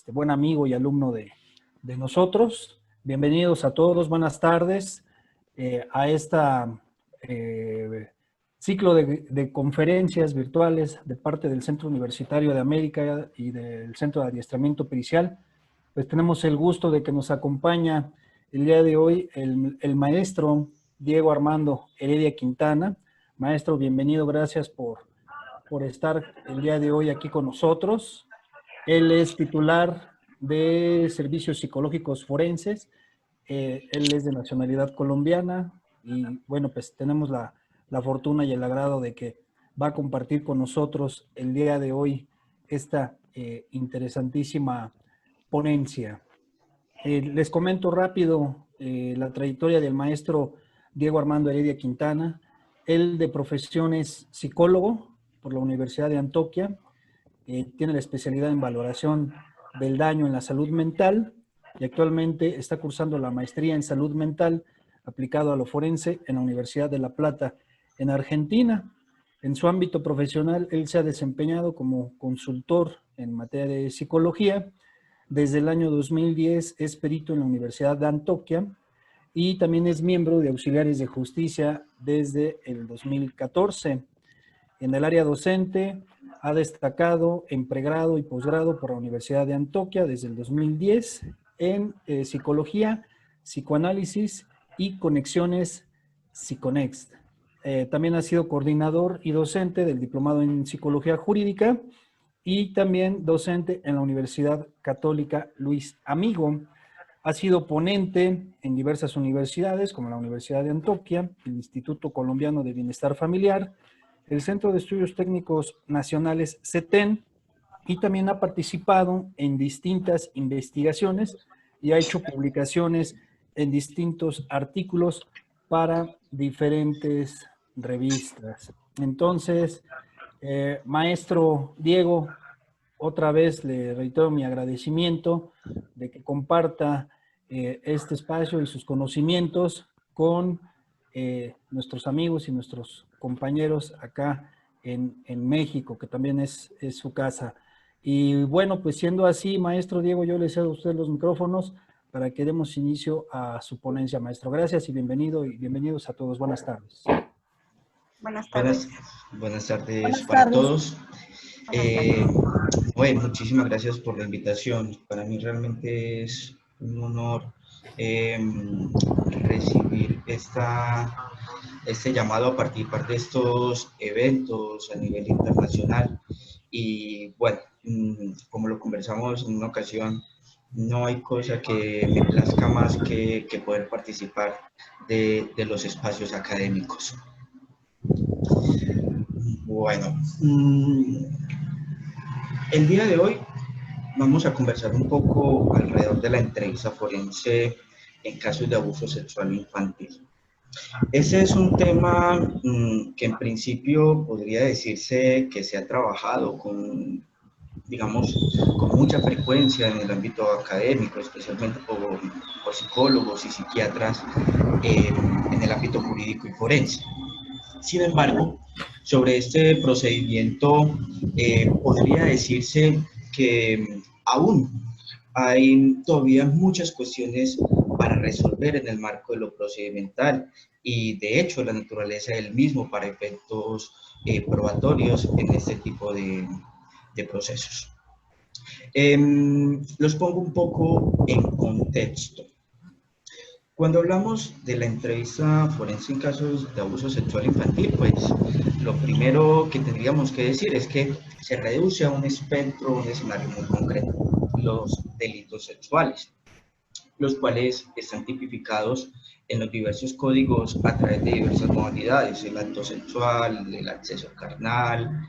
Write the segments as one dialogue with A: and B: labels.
A: buen amigo y alumno de nosotros. Bienvenidos a todos, buenas tardes a esta ciclo de conferencias virtuales de parte del Centro Universitario de América y del Centro de Adiestramiento Pericial. Pues tenemos el gusto de que nos acompaña el día de hoy el maestro Diego Armando Heredia Quintana. Maestro, bienvenido, gracias por estar el día de hoy aquí con nosotros. Él es titular de Servicios Psicológicos Forenses, él es de nacionalidad colombiana y bueno, pues tenemos la fortuna y el agrado de que va a compartir con nosotros el día de hoy esta interesantísima ponencia. Les comento rápido la trayectoria del maestro Diego Armando Heredia Quintana. Él de profesión es psicólogo por la Universidad de Antioquia, tiene la especialidad en valoración del daño en la salud mental y actualmente está cursando la maestría en salud mental aplicado a lo forense en la Universidad de La Plata, en Argentina. En su ámbito profesional, él se ha desempeñado como consultor en materia de psicología. Desde el año 2010 es perito en la Universidad de Antioquia y también es miembro de Auxiliares de Justicia desde el 2014. En el área docente ha destacado en pregrado y posgrado por la Universidad de Antioquia desde el 2010 en psicología, psicoanálisis y conexiones Psiconext. También ha sido coordinador y docente del Diplomado en Psicología Jurídica y también docente en la Universidad Católica Luis Amigo. Ha sido ponente en diversas universidades como la Universidad de Antioquia, el Instituto Colombiano de Bienestar Familiar, el Centro de Estudios Técnicos Nacionales CETEN, y también ha participado en distintas investigaciones y ha hecho publicaciones en distintos artículos para diferentes revistas. Entonces, maestro Diego, otra vez le reitero mi agradecimiento de que comparta este espacio y sus conocimientos con nuestros amigos y nuestros compañeros acá en México, que también es su casa. Y bueno, pues siendo así, maestro Diego, yo le cedo a usted los micrófonos para que demos inicio a su ponencia, maestro. Gracias y bienvenido y bienvenidos a todos. Buenas tardes.
B: Buenas tardes.
C: Buenas tardes para todos. Bueno, muchísimas gracias por la invitación. Para mí realmente es un honor recibir este llamado a participar de estos eventos a nivel internacional. Y bueno, como lo conversamos en una ocasión, no hay cosa que me plazca más que poder participar de los espacios académicos. Bueno, el día de hoy vamos a conversar un poco alrededor de la entrevista forense en casos de abuso sexual infantil. Ese es un tema que en principio podría decirse que se ha trabajado con mucha frecuencia en el ámbito académico, especialmente por psicólogos y psiquiatras en el ámbito jurídico y forense. Sin embargo, sobre este procedimiento podría decirse que aún hay todavía muchas cuestiones para resolver en el marco de lo procedimental y de hecho la naturaleza del mismo para efectos probatorios en este tipo de procesos. Los pongo un poco en contexto. Cuando hablamos de la entrevista forense en casos de abuso sexual infantil, pues lo primero que tendríamos que decir es que se reduce a un espectro, un escenario muy concreto, los delitos sexuales, los cuales están tipificados en los diversos códigos a través de diversas modalidades, el acto sexual, el acceso carnal,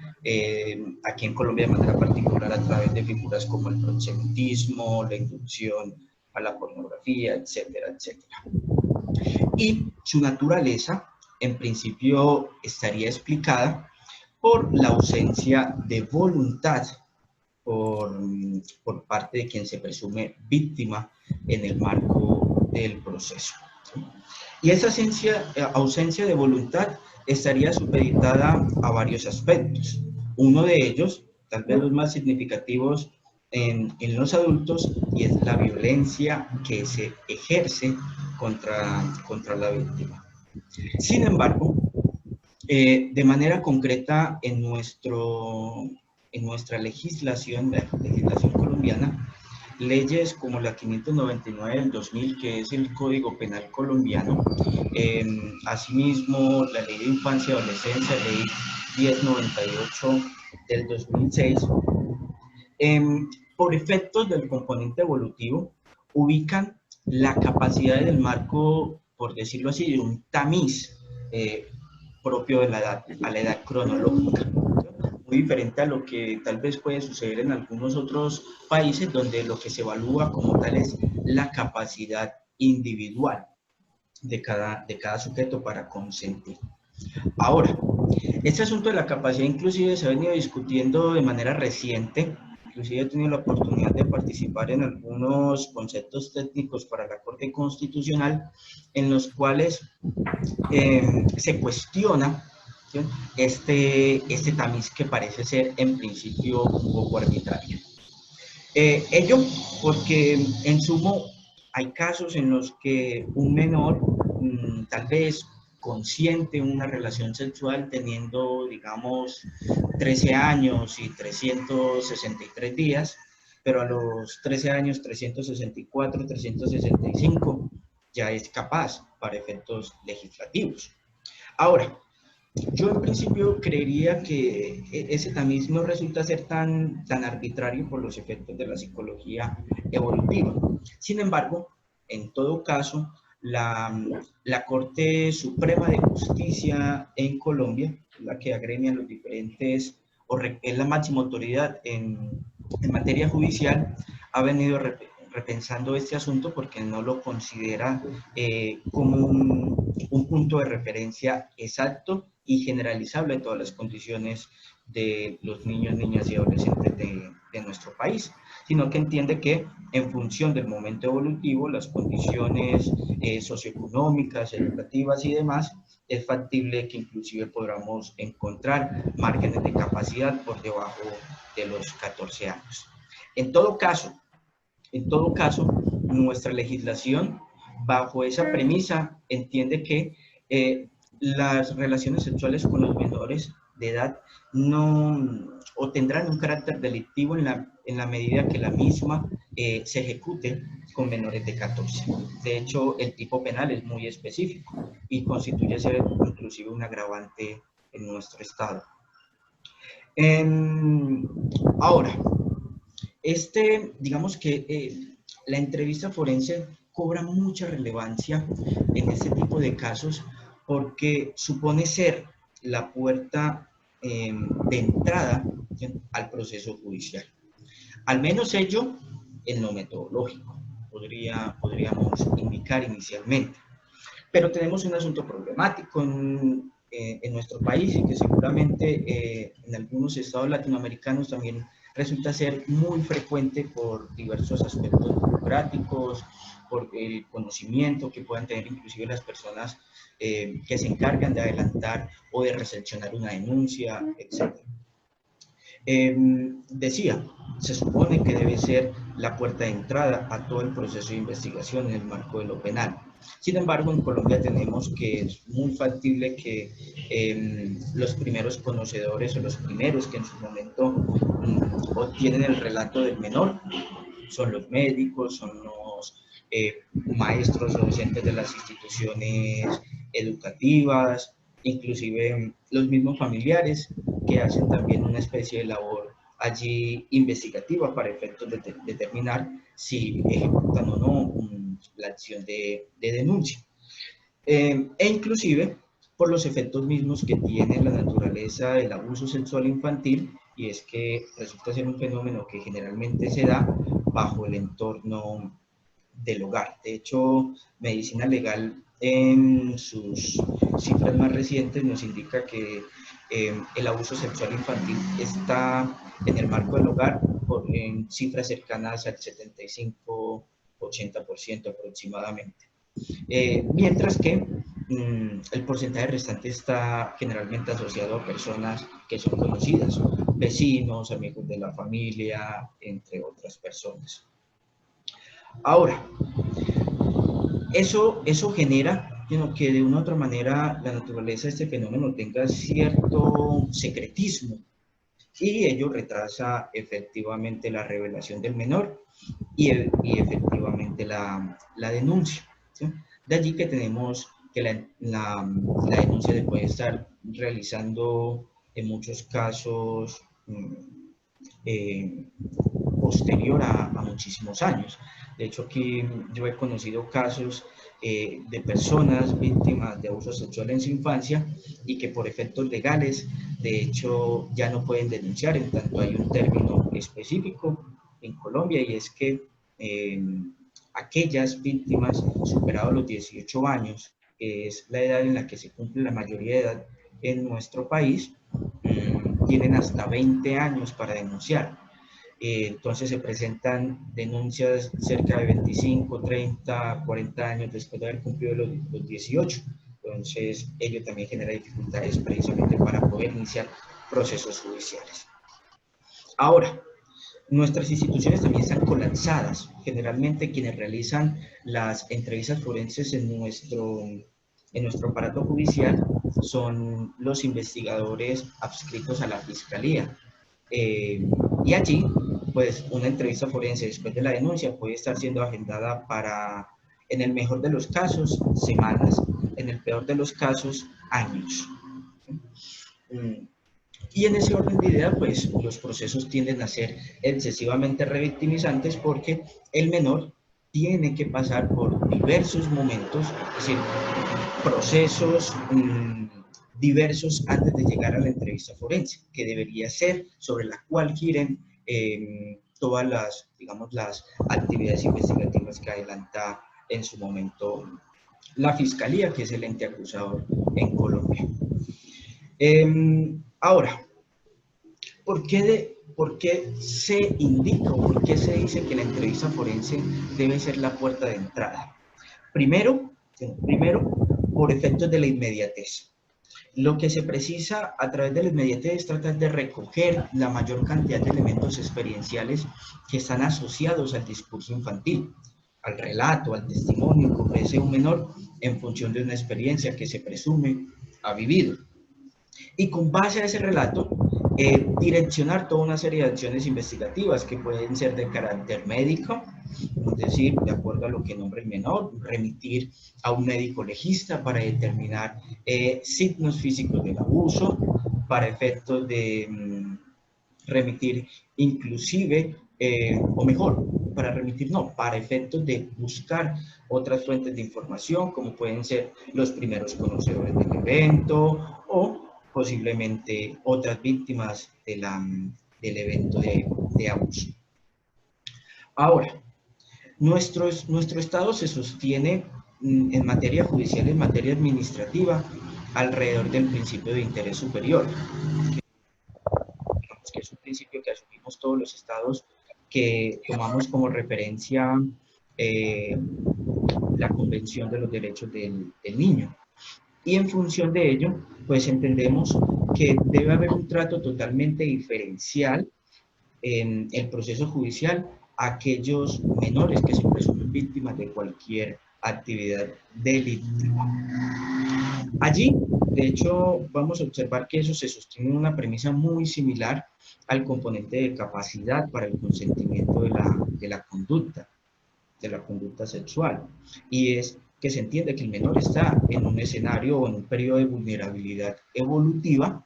C: aquí en Colombia de manera particular a través de figuras como el proxenetismo, la inducción a la pornografía, etcétera, etcétera. Y su naturaleza, en principio, estaría explicada por la ausencia de voluntad por parte de quien se presume víctima en el marco del proceso. Y esa ausencia de voluntad estaría supeditada a varios aspectos. Uno de ellos, tal vez los más significativos, en los adultos, y es la violencia que se ejerce contra la víctima. Sin embargo, de manera concreta en nuestra legislación, la legislación colombiana, leyes como la 599 del 2000, que es el Código Penal colombiano, asimismo la Ley de Infancia y Adolescencia, Ley 1098 del 2006, por efectos del componente evolutivo, ubican la capacidad del marco, por decirlo así, de un tamiz propio de la edad, a la edad cronológica. Muy diferente a lo que tal vez puede suceder en algunos otros países, donde lo que se evalúa como tal es la capacidad individual de cada sujeto para consentir. Ahora, este asunto de la capacidad inclusive se ha venido discutiendo de manera reciente. Inclusive he tenido la oportunidad de participar en algunos conceptos técnicos para la Corte Constitucional, en los cuales se cuestiona, ¿sí?, este tamiz que parece ser en principio un poco arbitrario. Ello porque en sumo hay casos en los que un menor tal vez consiente una relación sexual teniendo, digamos, 13 años y 363 días, pero a los 13 años, 364, 365, ya es capaz para efectos legislativos. Ahora, yo en principio creería que ese tamiz no resulta ser tan arbitrario por los efectos de la psicología evolutiva. Sin embargo, en todo caso, la Corte Suprema de Justicia en Colombia, la que agremia los diferentes, o es la máxima autoridad en materia judicial, ha venido repensando este asunto porque no lo considera como un punto de referencia exacto y generalizable en todas las condiciones de los niños, niñas y adolescentes de nuestro país, sino que entiende que en función del momento evolutivo, las condiciones socioeconómicas, educativas y demás, es factible que inclusive podamos encontrar márgenes de capacidad por debajo de los 14 años. En todo caso, nuestra legislación, bajo esa premisa, entiende que las relaciones sexuales con los menores de edad no, o tendrán un carácter delictivo en la medida que la misma se ejecute con menores de 14. De hecho, el tipo penal es muy específico y constituye ser inclusive un agravante en nuestro estado. Ahora, digamos que la entrevista forense cobra mucha relevancia en este tipo de casos porque supone ser la puerta de entrada, ¿sí?, al proceso judicial. Al menos ello en lo metodológico, podríamos indicar inicialmente. Pero tenemos un asunto problemático en nuestro país y que seguramente en algunos estados latinoamericanos también resulta ser muy frecuente por diversos aspectos burocráticos, por el conocimiento que puedan tener inclusive las personas que se encargan de adelantar o de recepcionar una denuncia, etc. Decía, se supone que debe ser la puerta de entrada a todo el proceso de investigación en el marco de lo penal. Sin embargo, en Colombia tenemos que es muy factible que los primeros conocedores o los primeros que en su momento obtienen el relato del menor son los médicos, son los maestros o docentes de las instituciones educativas, inclusive los mismos familiares que hacen también una especie de labor allí investigativa para efectos de determinar si ejecutan o no la acción de denuncia. E inclusive por los efectos mismos que tiene la naturaleza del abuso sexual infantil, y es que resulta ser un fenómeno que generalmente se da bajo el entorno del hogar. De hecho, Medicina Legal en sus cifras más recientes nos indica que el abuso sexual infantil está en el marco del hogar en cifras cercanas al 75-80% aproximadamente. Mientras que el porcentaje restante está generalmente asociado a personas que son conocidas vecinos, amigos de la familia, entre otras personas. Ahora, eso genera que de una u otra manera la naturaleza de este fenómeno tenga cierto secretismo y ello retrasa efectivamente la revelación del menor y efectivamente la denuncia, ¿sí? De allí que tenemos que la denuncia se puede estar realizando en muchos casos posterior a muchísimos años. De hecho, aquí yo he conocido casos de personas víctimas de abuso sexual en su infancia y que por efectos legales, de hecho, ya no pueden denunciar, en tanto hay un término específico en Colombia y es que aquellas víctimas superados los 18 años, que es la edad en la que se cumple la mayoría de edad en nuestro país, tienen hasta 20 años para denunciar. Entonces se presentan denuncias cerca de 25, 30, 40 años después de haber cumplido los 18. Entonces ello también genera dificultades precisamente para poder iniciar procesos judiciales. Ahora, nuestras instituciones también están colapsadas. Generalmente quienes realizan las entrevistas forenses en nuestro aparato judicial son los investigadores adscritos a la Fiscalía. Y allí, pues, una entrevista forense después de la denuncia puede estar siendo agendada para, en el mejor de los casos, semanas, en el peor de los casos, años. Y en ese orden de idea, pues, los procesos tienden a ser excesivamente revictimizantes porque el menor tiene que pasar por diversos momentos, es decir, procesos diversos antes de llegar a la entrevista forense, que debería ser sobre la cual giren todas las, digamos, las actividades investigativas que adelanta en su momento la Fiscalía, que es el ente acusador en Colombia. Ahora, ¿por qué se indica o por qué se dice que la entrevista forense debe ser la puerta de entrada? Primero, por efectos de la inmediatez. Lo que se precisa a través de la inmediatez es tratar de recoger la mayor cantidad de elementos experienciales que están asociados al discurso infantil, al relato, al testimonio que ofrece un menor en función de una experiencia que se presume ha vivido. Y con base a ese relato, direccionar toda una serie de acciones investigativas que pueden ser de carácter médico, es decir, de acuerdo a lo que nombra el menor, remitir a un médico legista para determinar signos físicos del abuso, para efectos de remitir inclusive, o mejor, para efectos de buscar otras fuentes de información, como pueden ser los primeros conocedores del evento o posiblemente otras víctimas del evento de abuso. Ahora, nuestro Estado se sostiene en materia judicial, en materia administrativa, alrededor del principio de interés superior, que es un principio que asumimos todos los estados que tomamos como referencia la Convención de los Derechos del Niño. Y en función de ello, pues entendemos que debe haber un trato totalmente diferencial en el proceso judicial a aquellos menores que se presumen víctimas de cualquier actividad delictiva. Allí, de hecho, vamos a observar que eso se sostiene en una premisa muy similar al componente de capacidad para el consentimiento de la conducta sexual, y es que se entiende que el menor está en un escenario o en un periodo de vulnerabilidad evolutiva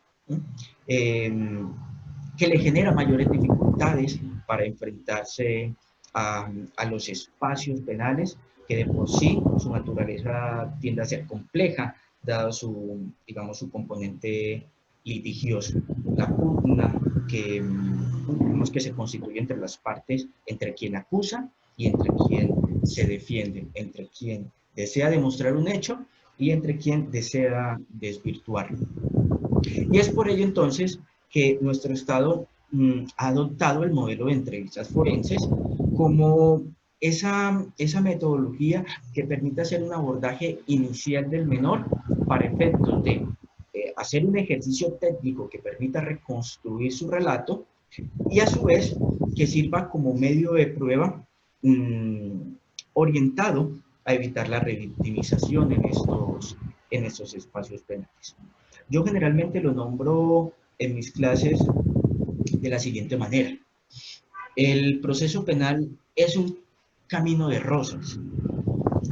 C: que le genera mayores dificultades para enfrentarse a los espacios penales, que de por sí su naturaleza tiende a ser compleja, dado su, digamos, su componente litigioso, la pugna que se constituye entre las partes, entre quien acusa y entre quien se defiende, entre quien desea demostrar un hecho y entre quien desea desvirtuarlo. Y es por ello entonces que nuestro Estado ha adoptado el modelo de entrevistas forenses como esa metodología que permite hacer un abordaje inicial del menor para efectos de hacer un ejercicio técnico que permita reconstruir su relato y a su vez que sirva como medio de prueba orientado a evitar la revictimización en estos espacios penales. Yo generalmente lo nombro en mis clases de la siguiente manera. El proceso penal es un camino de rosas,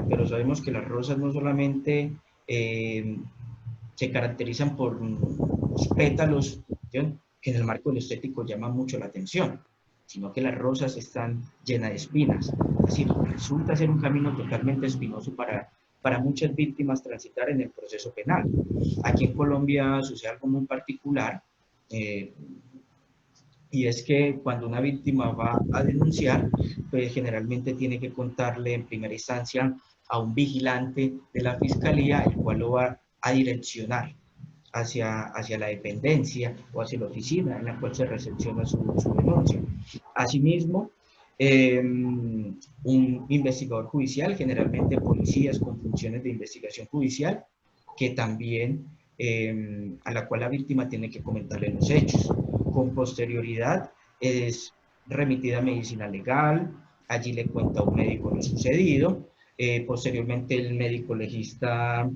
C: pero sabemos que las rosas no solamente se caracterizan por los pétalos, ¿sí?, que en el marco del estético llaman mucho la atención, sino que las rosas están llenas de espinas. Es decir, resulta ser un camino totalmente espinoso para muchas víctimas transitar en el proceso penal. Aquí en Colombia sucede algo muy particular, y es que cuando una víctima va a denunciar, pues generalmente tiene que contarle en primera instancia a un vigilante de la fiscalía, el cual lo va a direccionar hacia la dependencia o hacia la oficina en la cual se recepciona su denuncia. Asimismo, un investigador judicial, generalmente policías con funciones de investigación judicial, que también a la cual la víctima tiene que comentarle los hechos. Con posterioridad es remitida a medicina legal, allí le cuenta a un médico lo sucedido, posteriormente el médico legista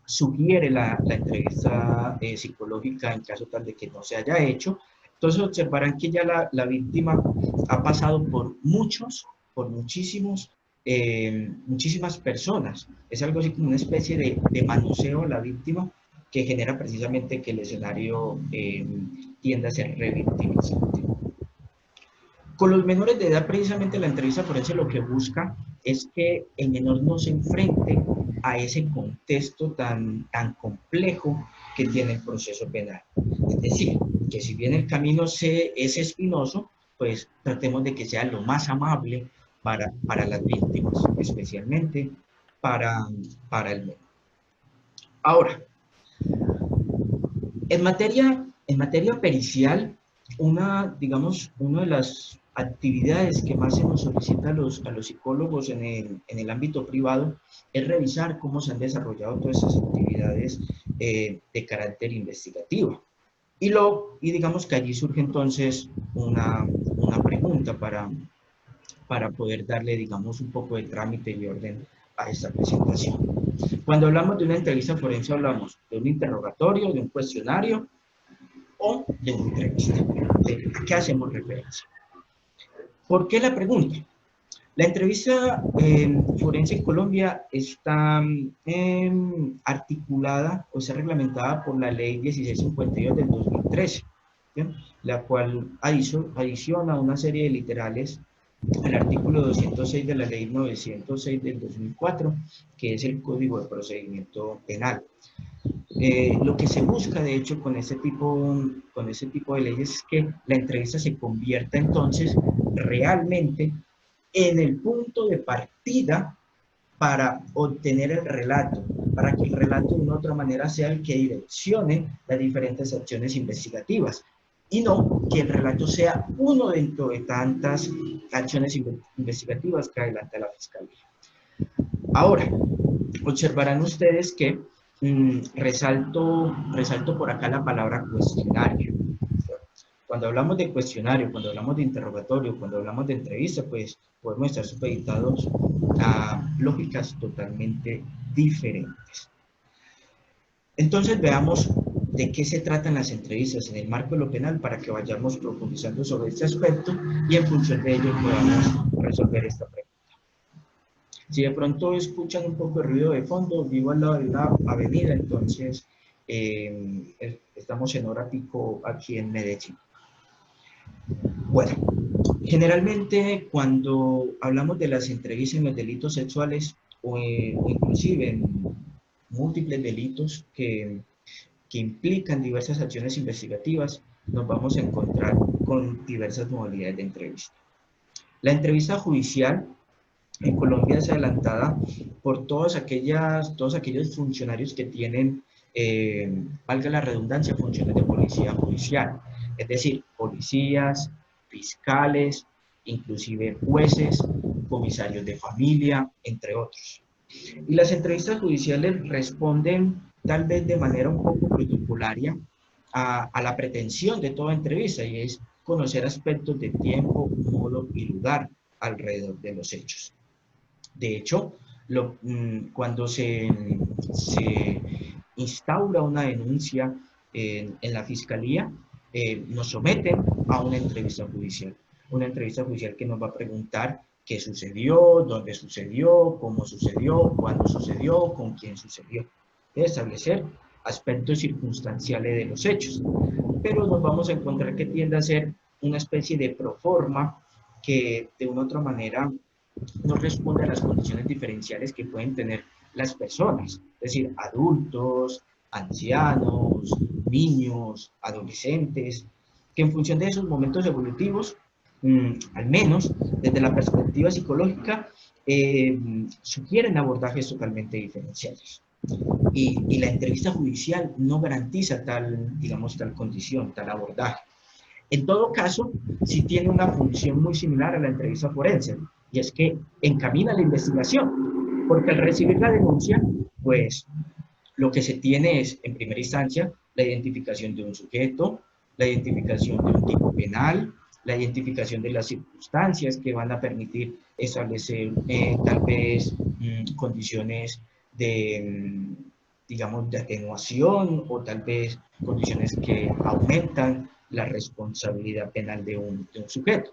C: sugiere la entrevista psicológica en caso tal de que no se haya hecho. Entonces observarán que ya la víctima ha pasado por muchísimas personas. Es algo así como una especie de manoseo a la víctima que genera precisamente que el escenario tienda a ser revictimizante. Con los menores de edad, precisamente la entrevista forense lo que busca es que el menor no se enfrente a ese contexto tan complejo que tiene el proceso penal. Es decir, que si bien el camino es espinoso, pues tratemos de que sea lo más amable para las víctimas, especialmente para el menor. Ahora, en materia pericial, una de las actividades que más se nos solicita a los psicólogos en el ámbito privado es revisar cómo se han desarrollado todas esas actividades de carácter investigativo. Y digamos que allí surge entonces una pregunta para poder darle, digamos, un poco de trámite y orden a esta presentación. Cuando hablamos de una entrevista forense, hablamos de un interrogatorio, de un cuestionario o de una entrevista. ¿A qué hacemos referencia? ¿Por qué la pregunta? La entrevista forense en Colombia está articulada o está reglamentada por la Ley 1652 del 2013, ¿sí?, la cual adiciona una serie de literales al artículo 206 de la Ley 906 del 2004, que es el Código de Procedimiento Penal. Lo que se busca, de hecho, con ese tipo de leyes es que la entrevista se convierta entonces realmente en el punto de partida para obtener el relato, para que el relato de una u otra manera sea el que direccione las diferentes acciones investigativas y no que el relato sea uno dentro de tantas acciones investigativas que adelanta la Fiscalía. Ahora, observarán ustedes que resalto por acá la palabra cuestionario. Cuando hablamos de cuestionario, cuando hablamos de interrogatorio, cuando hablamos de entrevista, pues podemos estar supeditados a lógicas totalmente diferentes. Entonces veamos de qué se tratan las entrevistas en el marco de lo penal para que vayamos profundizando sobre este aspecto y en función de ello podamos resolver esta pregunta. Si de pronto escuchan un poco de ruido de fondo, vivo al lado de una avenida, entonces estamos en hora pico aquí en Medellín. Bueno, generalmente cuando hablamos de las entrevistas en los delitos sexuales o inclusive en múltiples delitos que implican diversas acciones investigativas, nos vamos a encontrar con diversas modalidades de entrevista. La entrevista judicial en Colombia es adelantada por todos aquellos funcionarios que tienen, valga la redundancia, funciones de policía judicial, es decir, policías, fiscales, inclusive jueces, comisarios de familia, entre otros. Y las entrevistas judiciales responden tal vez de manera un poco protocolaria, a la pretensión de toda entrevista, y es conocer aspectos de tiempo, modo y lugar alrededor de los hechos. De hecho, cuando se instaura una denuncia en la fiscalía, nos someten a una entrevista judicial. Una entrevista judicial que nos va a preguntar qué sucedió, dónde sucedió, cómo sucedió, cuándo sucedió, con quién sucedió. De establecer aspectos circunstanciales de los hechos. Pero nos vamos a encontrar que tiende a ser una especie de proforma que de una u otra manera no responde a las condiciones diferenciales que pueden tener las personas, es decir, adultos, ancianos, niños, adolescentes, que en función de esos momentos evolutivos, al menos desde la perspectiva psicológica, sugieren abordajes totalmente diferenciales. Y la entrevista judicial no garantiza tal, digamos, tal condición, tal abordaje. En todo caso, sí tiene una función muy similar a la entrevista forense, y es que encamina la investigación, porque al recibir la denuncia, pues lo que se tiene es, en primera instancia, la identificación de un sujeto, la identificación de un tipo penal, la identificación de las circunstancias que van a permitir establecer tal vez condiciones de, digamos, de atenuación o tal vez condiciones que aumentan la responsabilidad penal de un sujeto.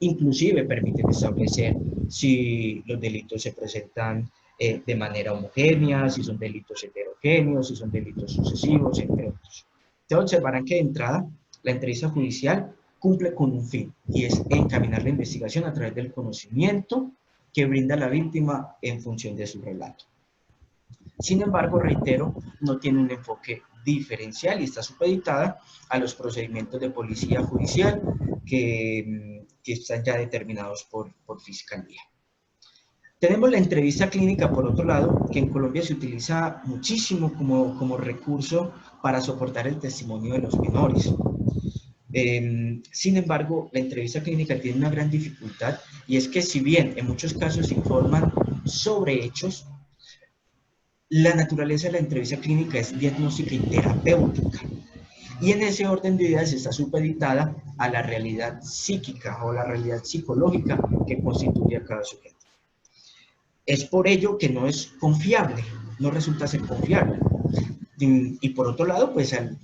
C: Inclusive permiten establecer si los delitos se presentan de manera homogénea, si son delitos heterogéneos, si son delitos sucesivos, entre otros. Ustedes observarán que de entrada la entrevista judicial cumple con un fin, y es encaminar la investigación a través del conocimiento que brinda la víctima en función de su relato. Sin embargo, reitero, no tiene un enfoque diferencial y está supeditada a los procedimientos de policía judicial que están ya determinados por fiscalía. Tenemos la entrevista clínica, por otro lado, que en Colombia se utiliza muchísimo como recurso para soportar el testimonio de los menores. Sin embargo, la entrevista clínica tiene una gran dificultad, y es que si bien en muchos casos se informan sobre hechos, la naturaleza de la entrevista clínica es diagnóstica y terapéutica. Y en ese orden de ideas está supeditada a la realidad psíquica o la realidad psicológica que constituye a cada sujeto. Es por ello que no es confiable, no resulta ser confiable. Y por otro lado, pues al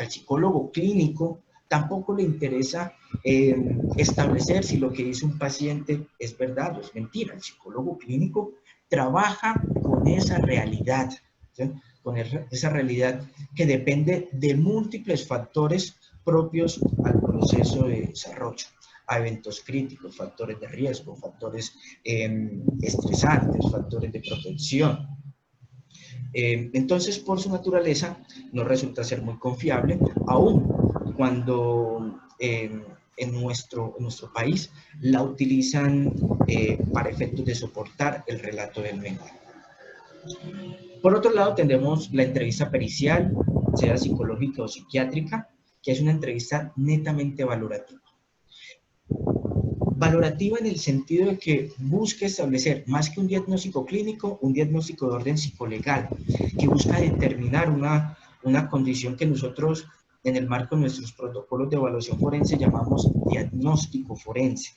C: psicólogo clínico tampoco le interesa establecer si lo que dice un paciente es verdad o es mentira. El psicólogo clínico trabaja con esa realidad, ¿sí? Con esa realidad que depende de múltiples factores propios al proceso de desarrollo, a eventos críticos, factores de riesgo, factores estresantes, factores de protección. Entonces, por su naturaleza, no resulta ser muy confiable, aun cuando en nuestro país la utilizan para efectos de soportar el relato del menor. Por otro lado, tenemos la entrevista pericial, sea psicológica o psiquiátrica, que es una entrevista netamente valorativa. Valorativa en el sentido de que busca establecer, más que un diagnóstico clínico, un diagnóstico de orden psicolegal, que busca determinar una condición que nosotros, en el marco de nuestros protocolos de evaluación forense, llamamos diagnóstico forense.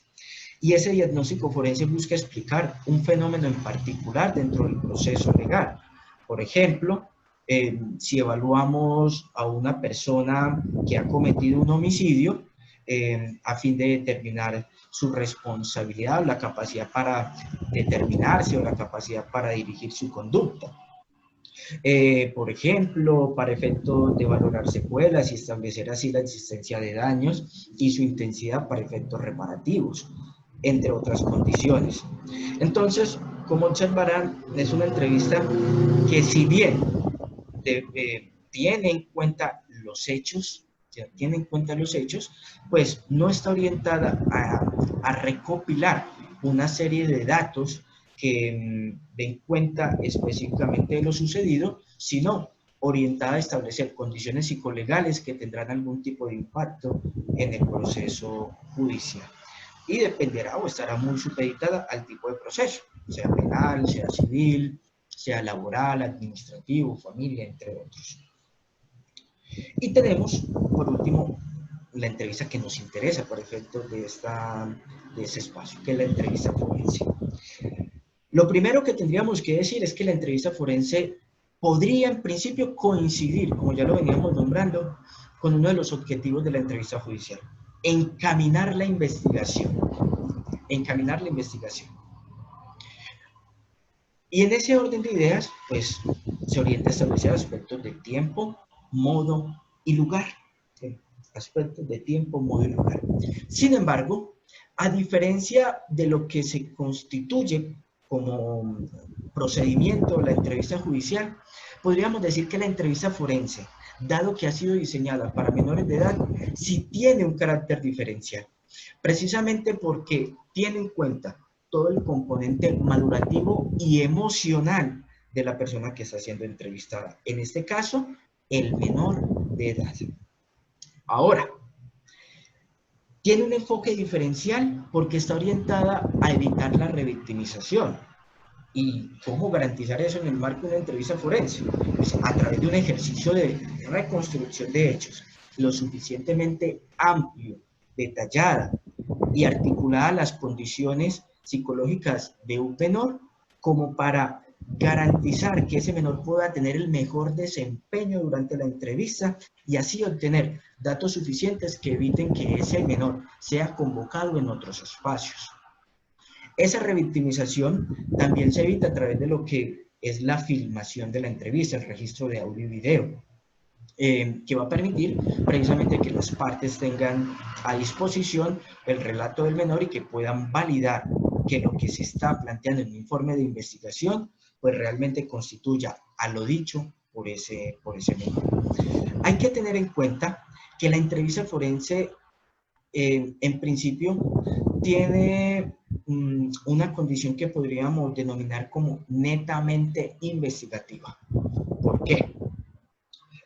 C: Y ese diagnóstico forense busca explicar un fenómeno en particular dentro del proceso legal. Por ejemplo, si evaluamos a una persona que ha cometido un homicidio, a fin de determinar su responsabilidad, la capacidad para determinarse o la capacidad para dirigir su conducta. Por ejemplo, para efectos de valorar secuelas y establecer así la existencia de daños y su intensidad para efectos reparativos, entre otras condiciones. Entonces, como observarán, es una entrevista que, si bien tiene en cuenta los hechos, pues no está orientada a recopilar una serie de datos que den cuenta específicamente de lo sucedido, sino orientada a establecer condiciones psicolegales que tendrán algún tipo de impacto en el proceso judicial. Y dependerá o estará muy supeditada al tipo de proceso, sea penal, sea civil, sea laboral, administrativo, familia, entre otros. Y tenemos, por último, la entrevista que nos interesa por efectos de ese espacio, que es la entrevista forense. Lo primero que tendríamos que decir es que la entrevista forense podría en principio coincidir, como ya lo veníamos nombrando, con uno de los objetivos de la entrevista judicial: encaminar la investigación. Encaminar la investigación. Y en ese orden de ideas, pues, se orienta a establecer aspectos de tiempo, modo y lugar. ¿Sí? Aspectos de tiempo, modo y lugar. Sin embargo, a diferencia de lo que se constituye como procedimiento de la entrevista judicial, podríamos decir que la entrevista forense, dado que ha sido diseñada para menores de edad, sí tiene un carácter diferencial, precisamente porque tiene en cuenta todo el componente madurativo y emocional de la persona que está siendo entrevistada. En este caso, el menor de edad. Ahora, tiene un enfoque diferencial porque está orientada a evitar la revictimización. ¿Y cómo garantizar eso en el marco de una entrevista forense? Pues a través de un ejercicio de reconstrucción de hechos lo suficientemente amplio, detallada y articulada a las condiciones psicológicas de un menor como para garantizar que ese menor pueda tener el mejor desempeño durante la entrevista y así obtener datos suficientes que eviten que ese menor sea convocado en otros espacios. Esa revictimización también se evita a través de lo que es la filmación de la entrevista, el registro de audio y video, que va a permitir precisamente que las partes tengan a disposición el relato del menor y que puedan validar que lo que se está planteando en un informe de investigación pues realmente constituya a lo dicho por ese menor. Hay que tener en cuenta que la entrevista forense en principio tiene una condición que podríamos denominar como netamente investigativa. ¿Por qué?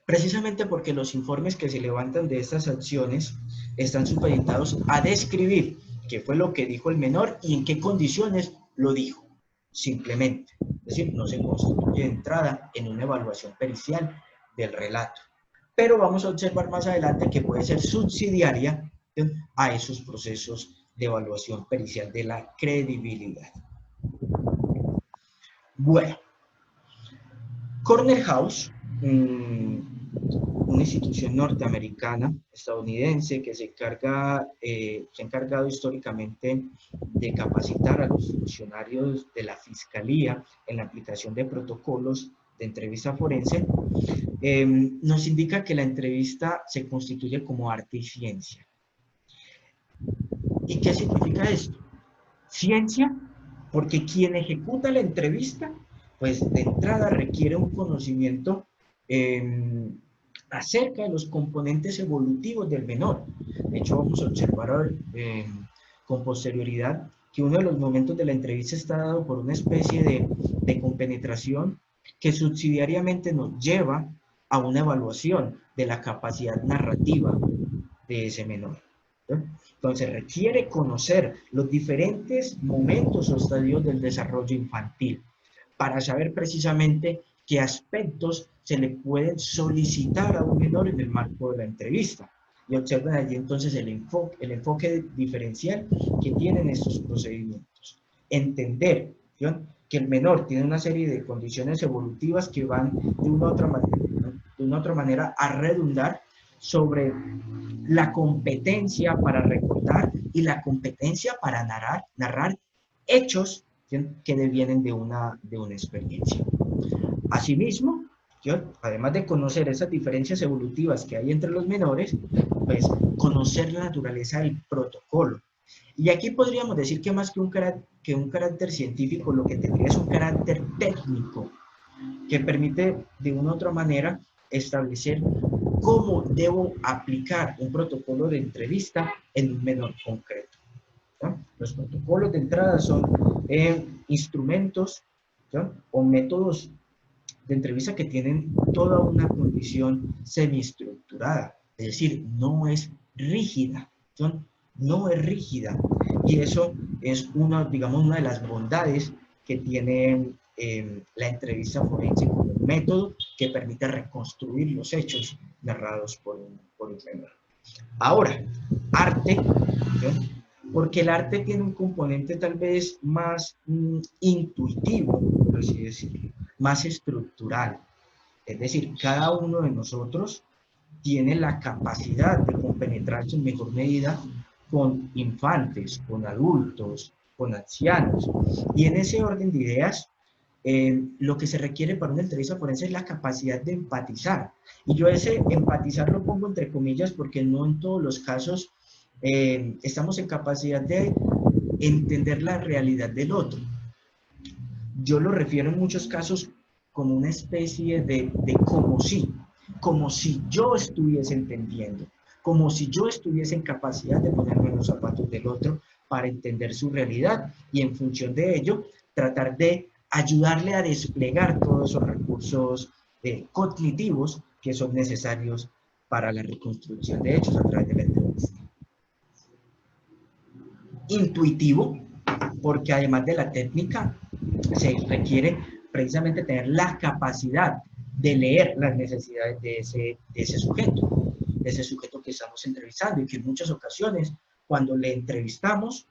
C: Precisamente porque los informes que se levantan de estas acciones están supeditados a describir qué fue lo que dijo el menor y en qué condiciones lo dijo, simplemente. Es decir, no se constituye de entrada en una evaluación pericial del relato. Pero vamos a observar más adelante que puede ser subsidiaria a esos procesos de evaluación pericial de la credibilidad. Bueno, Cornell House, una institución norteamericana, estadounidense, que se ha encargado históricamente de capacitar a los funcionarios de la Fiscalía en la aplicación de protocolos de entrevista forense, nos indica que la entrevista se constituye como arte y ciencia. ¿Y qué significa esto? Ciencia, porque quien ejecuta la entrevista, pues de entrada requiere un conocimiento acerca de los componentes evolutivos del menor. De hecho, vamos a observar con posterioridad que uno de los momentos de la entrevista está dado por una especie de compenetración que subsidiariamente nos lleva a una evaluación de la capacidad narrativa de ese menor. Entonces requiere conocer los diferentes momentos o estadios del desarrollo infantil para saber precisamente qué aspectos se le pueden solicitar a un menor en el marco de la entrevista. Y observen allí entonces el enfoque diferencial que tienen estos procedimientos. Entender, ¿sí?, que el menor tiene una serie de condiciones evolutivas que van de una u otra manera a redundar sobre la competencia para recordar y la competencia para narrar hechos, ¿sí?, que devienen de una experiencia. Asimismo, ¿sí?, además de conocer esas diferencias evolutivas que hay entre los menores, pues conocer la naturaleza del protocolo. Y aquí podríamos decir que más que un carácter científico, lo que tendría es un carácter técnico que permite de una u otra manera establecer cómo debo aplicar un protocolo de entrevista en un menor concreto, ¿no? Los protocolos de entrada son instrumentos, ¿no?, o métodos de entrevista que tienen toda una condición semiestructurada, es decir, no es rígida, ¿no? No es rígida, y eso es una de las bondades que tiene la entrevista forense como un método que permite reconstruir los hechos narrados por un menor. Ahora, arte, ¿sí? Porque el arte tiene un componente tal vez más intuitivo, por así decirlo, más estructural. Es decir, cada uno de nosotros tiene la capacidad de compenetrarse en mejor medida con infantes, con adultos, con ancianos. Y en ese orden de ideas, lo que se requiere para una entrevista forense es la capacidad de empatizar. Y yo ese empatizar lo pongo entre comillas porque no en todos los casos estamos en capacidad de entender la realidad del otro. Yo lo refiero en muchos casos como una especie de como si yo estuviese entendiendo, como si yo estuviese en capacidad de ponerme en los zapatos del otro para entender su realidad y en función de ello tratar de ayudarle a desplegar todos esos recursos cognitivos que son necesarios para la reconstrucción de hechos a través de la entrevista. Intuitivo, porque además de la técnica, se requiere precisamente tener la capacidad de leer las necesidades de ese sujeto que estamos entrevistando y que en muchas ocasiones, cuando le entrevistamos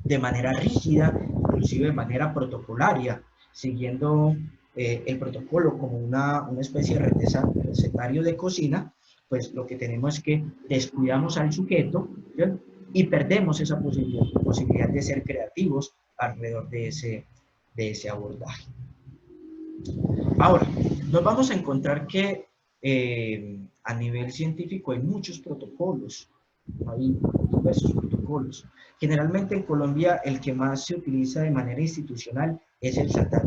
C: de manera rígida, inclusive de manera protocolaria, siguiendo el protocolo como una especie de recetario de cocina, pues lo que tenemos es que descuidamos al sujeto, ¿sí? Y perdemos esa posibilidad de ser creativos alrededor de ese abordaje. Ahora, nos vamos a encontrar que a nivel científico hay muchos protocolos, hay diversos protocolos. Generalmente en Colombia el que más se utiliza de manera institucional es el SATAC,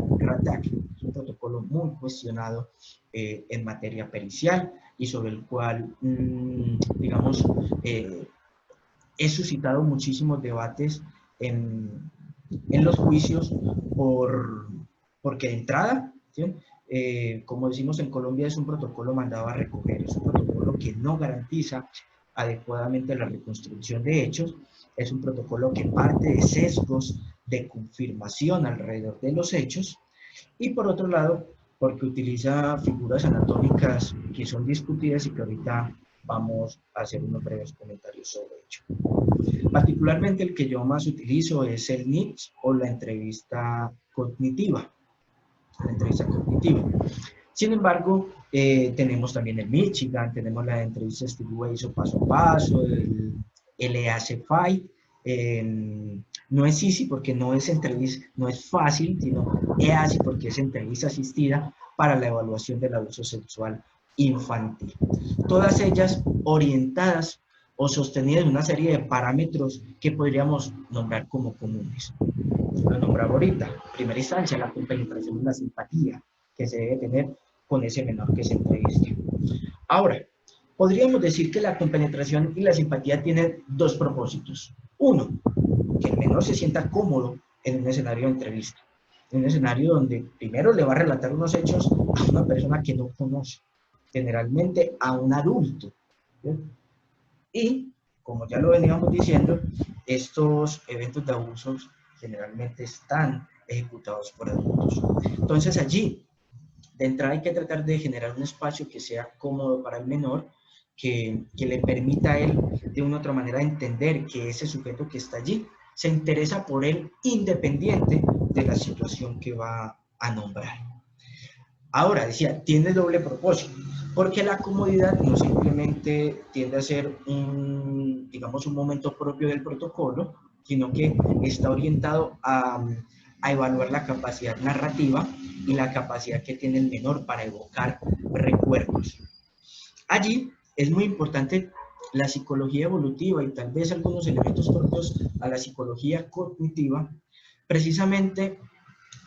C: es un protocolo muy cuestionado en materia pericial y sobre el cual, digamos, he suscitado muchísimos debates en los juicios porque de entrada, ¿sí? Como decimos en Colombia, es un protocolo mandado a recoger, es un protocolo que no garantiza adecuadamente la reconstrucción de hechos, es un protocolo que parte de sesgos de confirmación alrededor de los hechos y por otro lado, porque utiliza figuras anatómicas que son discutidas y que ahorita vamos a hacer unos breves comentarios sobre ello. Particularmente el que yo más utilizo es el NIPS o la entrevista cognitiva. Sin embargo, tenemos también el Michigan, tenemos la entrevista Steve Weiss o paso a paso, el EACFI. No es easy porque no es entrevista, no es fácil, sino EASI porque es entrevista asistida para la evaluación del abuso sexual infantil. Todas ellas orientadas o sostenidas en una serie de parámetros que podríamos nombrar como comunes. Lo nombraba ahorita, en primera instancia, la compenetración y la simpatía que se debe tener con ese menor que se entrevista. Ahora, podríamos decir que la compenetración y la simpatía tienen dos propósitos. Uno, que el menor se sienta cómodo en un escenario de entrevista, en un escenario donde primero le va a relatar unos hechos a una persona que no conoce, generalmente a un adulto, ¿sí? Y, como ya lo veníamos diciendo, estos eventos de abusos generalmente están ejecutados por adultos. Entonces allí, de entrada hay que tratar de generar un espacio que sea cómodo para el menor, que le permita a él de una u otra manera entender que ese sujeto que está allí se interesa por él independiente de la situación que va a nombrar. Ahora, decía, tiene doble propósito, porque la comodidad no simplemente tiende a ser digamos, un momento propio del protocolo, sino que está orientado a evaluar la capacidad narrativa y la capacidad que tiene el menor para evocar recuerdos. Allí es muy importante la psicología evolutiva y tal vez algunos elementos propios a la psicología cognitiva, precisamente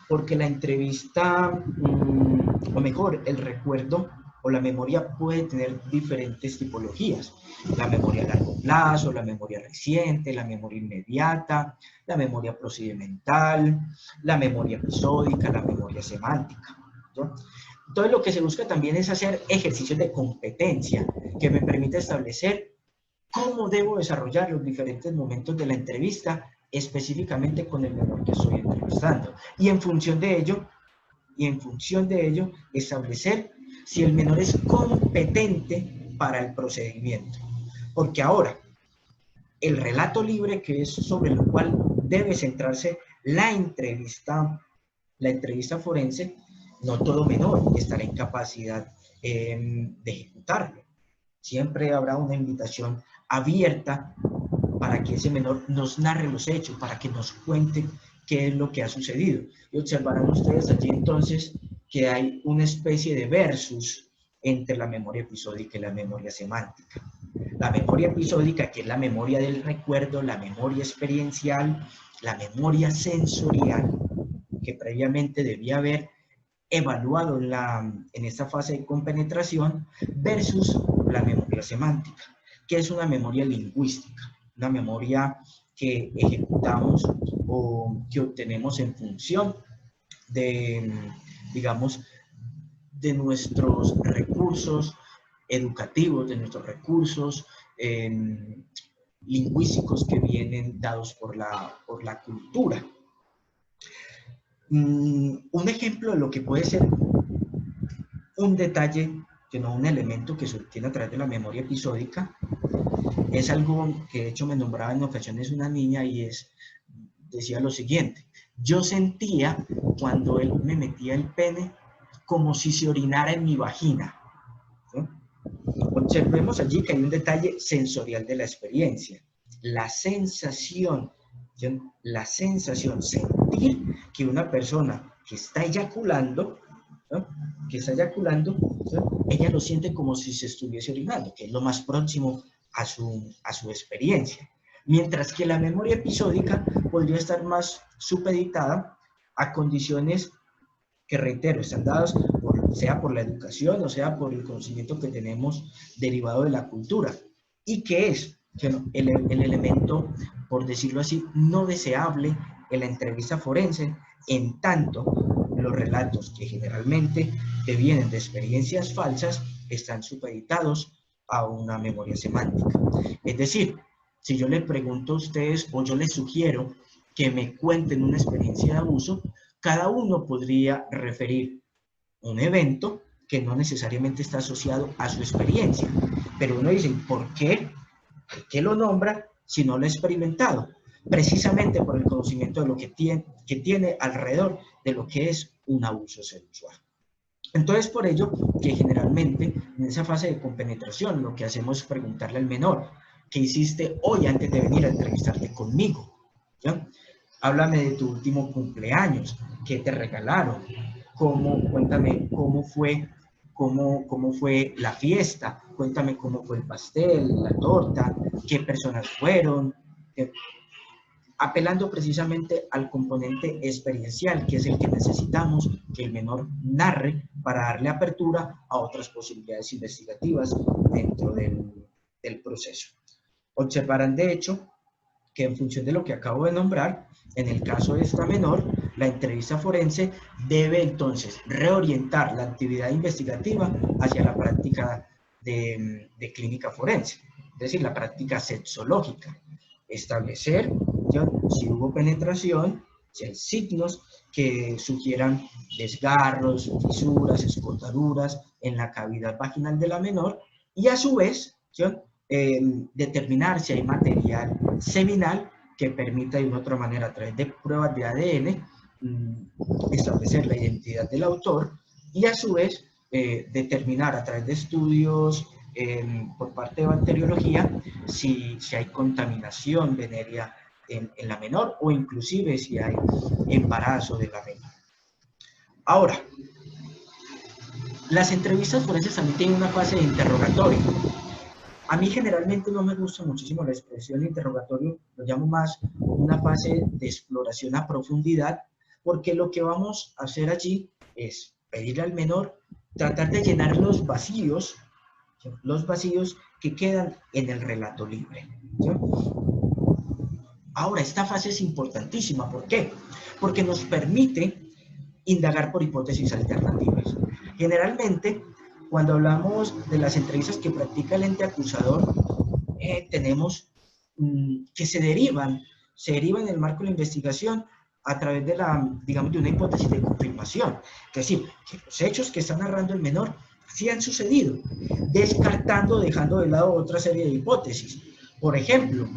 C: porque la entrevista, o mejor, el recuerdo o la memoria puede tener diferentes tipologías. La memoria a largo plazo, la memoria reciente, la memoria inmediata, la memoria procedimental, la memoria episódica, la memoria semántica, ¿no? Entonces lo que se busca también es hacer ejercicios de competencia que me permita establecer cómo debo desarrollar los diferentes momentos de la entrevista específicamente con el menor que estoy entrevistando. Y en función de ello, y en función de ello establecer si el menor es competente para el procedimiento. Porque ahora, el relato libre, que es sobre lo cual debe centrarse la entrevista forense, no todo menor estará en capacidad de ejecutarlo. Siempre habrá una invitación abierta para que ese menor nos narre los hechos, para que nos cuente qué es lo que ha sucedido. Y observarán ustedes allí entonces que hay una especie de versus entre la memoria episódica y la memoria semántica. La memoria episódica, que es la memoria del recuerdo, la memoria experiencial, la memoria sensorial, que previamente debía haber evaluado en esta fase de compenetración, versus la memoria semántica, que es una memoria lingüística, una memoria que ejecutamos o que obtenemos en función de, digamos, de nuestros recursos educativos, de nuestros recursos lingüísticos que vienen dados por la cultura. Un ejemplo de lo que puede ser un detalle, que no un elemento que se obtiene a través de la memoria episódica, es algo que de hecho me nombraba en ocasiones una niña y decía lo siguiente: yo sentía cuando él me metía el pene como si se orinara en mi vagina. ¿Sí? Observemos allí que hay un detalle sensorial de la experiencia. La sensación, sentir que una persona que está eyaculando, ¿no? Ella lo siente como si se estuviese orinando, que es lo más próximo a su experiencia. Mientras que la memoria episódica podría estar más supeditada a condiciones que, reitero, están dadas sea por la educación o sea por el conocimiento que tenemos derivado de la cultura, y que es el elemento, por decirlo así, no deseable en la entrevista forense, en tanto los relatos que generalmente vienen de experiencias falsas están supeditados a una memoria semántica. Es decir, si yo le pregunto a ustedes o yo les sugiero que me cuenten una experiencia de abuso, cada uno podría referir un evento que no necesariamente está asociado a su experiencia. Pero uno dice, ¿por qué? ¿Por qué lo nombra si no lo ha experimentado? Precisamente por el conocimiento de lo que tiene alrededor de lo que es un abuso sexual. Entonces, por ello, que generalmente en esa fase de compenetración lo que hacemos es preguntarle al menor: ¿qué hiciste hoy antes de venir a entrevistarte conmigo? ¿Ya? Háblame de tu último cumpleaños, ¿qué te regalaron? Cuéntame cómo fue la fiesta, cuéntame cómo fue el pastel, la torta, qué personas fueron, apelando precisamente al componente experiencial, que es el que necesitamos que el menor narre para darle apertura a otras posibilidades investigativas dentro del proceso. Observarán, de hecho, que en función de lo que acabo de nombrar, en el caso de esta menor, la entrevista forense debe entonces reorientar la actividad investigativa hacia la práctica de clínica forense, es decir, la práctica sexológica. Establecer si hubo penetración, si hay signos que sugieran desgarros, fisuras, escotaduras en la cavidad vaginal de la menor, y a su vez, determinar si hay material seminal que permita de una u otra manera, a través de pruebas de ADN, establecer la identidad del autor, y a su vez determinar a través de estudios por parte de bacteriología si hay contaminación venérea en la menor, o inclusive si hay embarazo de la menor. Ahora, las entrevistas forenses también tienen una fase de interrogatorio. A mí generalmente no me gusta muchísimo la expresión de interrogatorio, lo llamo más una fase de exploración a profundidad, porque lo que vamos a hacer allí es pedirle al menor tratar de llenar los vacíos que quedan en el relato libre, ¿sí? Ahora, esta fase es importantísima. ¿Por qué? Porque nos permite indagar por hipótesis alternativas. Generalmente, cuando hablamos de las entrevistas que practica el ente acusador, tenemos que se derivan en el marco de la investigación a través de digamos, de una hipótesis de confirmación. Es decir, que los hechos que está narrando el menor sí han sucedido, descartando, dejando de lado otra serie de hipótesis. Por ejemplo,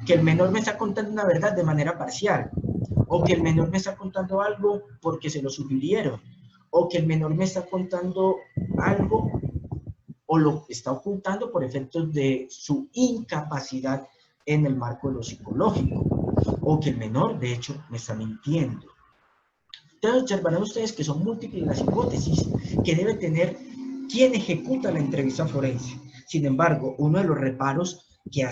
C: que el menor me está contando una verdad de manera parcial, o que el menor me está contando algo porque se lo sugirieron, o que el menor me está contando algo o lo está ocultando por efectos de su incapacidad en el marco de lo psicológico, o que el menor, de hecho, me está mintiendo. Entonces observarán ustedes que son múltiples las hipótesis que debe tener quien ejecuta la entrevista forense. Sin embargo, uno de los reparos que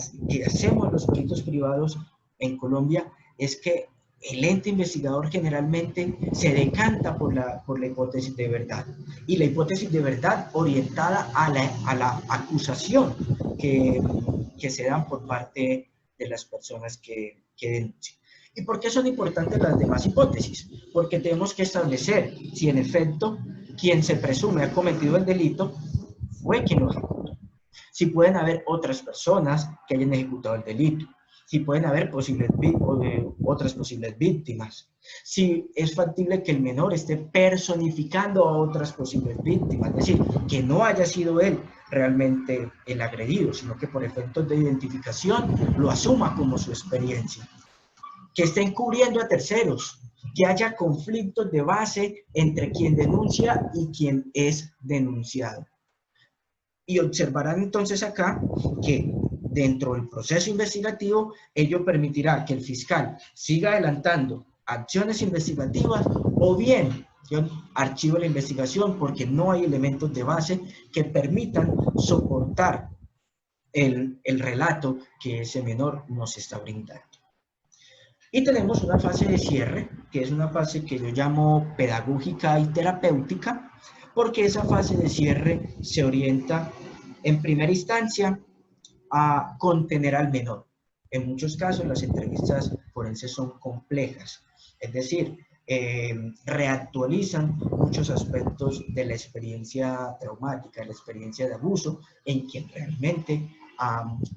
C: hacemos los peritos privados en Colombia es que el ente investigador generalmente se decanta por la hipótesis de verdad, y la hipótesis de verdad orientada a la acusación que se dan por parte de las personas que denuncian. ¿Y por qué son importantes las demás hipótesis? Porque tenemos que establecer si en efecto quien se presume ha cometido el delito fue quien lo ejecutó. Si pueden haber otras personas que hayan ejecutado el delito, si pueden haber otras posibles víctimas, si es factible que el menor esté personificando a otras posibles víctimas, es decir, que no haya sido él realmente el agredido, sino que por efectos de identificación lo asuma como su experiencia, que esté encubriendo a terceros, que haya conflictos de base entre quien denuncia y quien es denunciado. Y observarán entonces acá que dentro del proceso investigativo, ello permitirá que el fiscal siga adelantando acciones investigativas o bien archive la investigación porque no hay elementos de base que permitan soportar el relato que ese menor nos está brindando. Y tenemos una fase de cierre, que es una fase que yo llamo pedagógica y terapéutica, porque esa fase de cierre se orienta en primera instancia a contener al menor. En muchos casos las entrevistas forenses son complejas, es decir, reactualizan muchos aspectos de la experiencia traumática, de la experiencia de abuso en quien realmente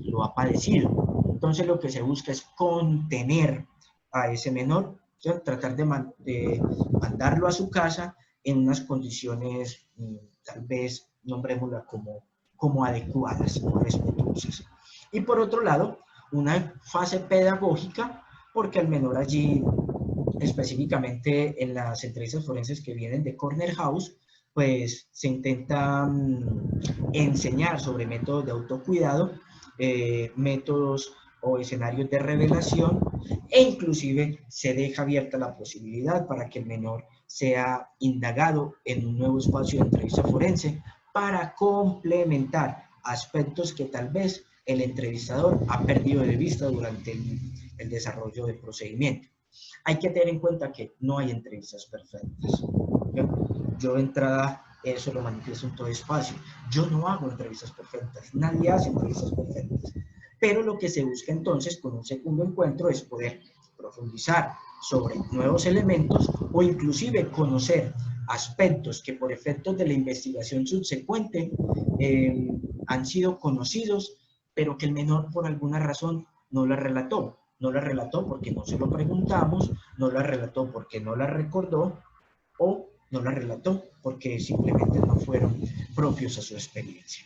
C: lo ha padecido. Entonces lo que se busca es contener a ese menor, ¿sí? Tratar de mandarlo a su casa en unas condiciones tal vez, nombrémosla como adecuadas o respetuosas. Y por otro lado, una fase pedagógica, porque al menor allí, específicamente en las entrevistas forenses que vienen de Corner House, pues se intenta enseñar sobre métodos de autocuidado, métodos o escenarios de revelación, e inclusive se deja abierta la posibilidad para que el menor sea indagado en un nuevo espacio de entrevista forense para complementar aspectos que tal vez el entrevistador ha perdido de vista durante el desarrollo del procedimiento. Hay que tener en cuenta que no hay entrevistas perfectas. Yo de entrada eso lo manifiesto en todo espacio. Yo no hago entrevistas perfectas, nadie hace entrevistas perfectas. Pero lo que se busca entonces con un segundo encuentro es poder profundizar sobre nuevos elementos o inclusive conocer aspectos que por efectos de la investigación subsecuente han sido conocidos, pero que el menor por alguna razón no la relató. No la relató porque no se lo preguntamos, no la relató porque no la recordó o no la relató porque simplemente no fueron propios a su experiencia.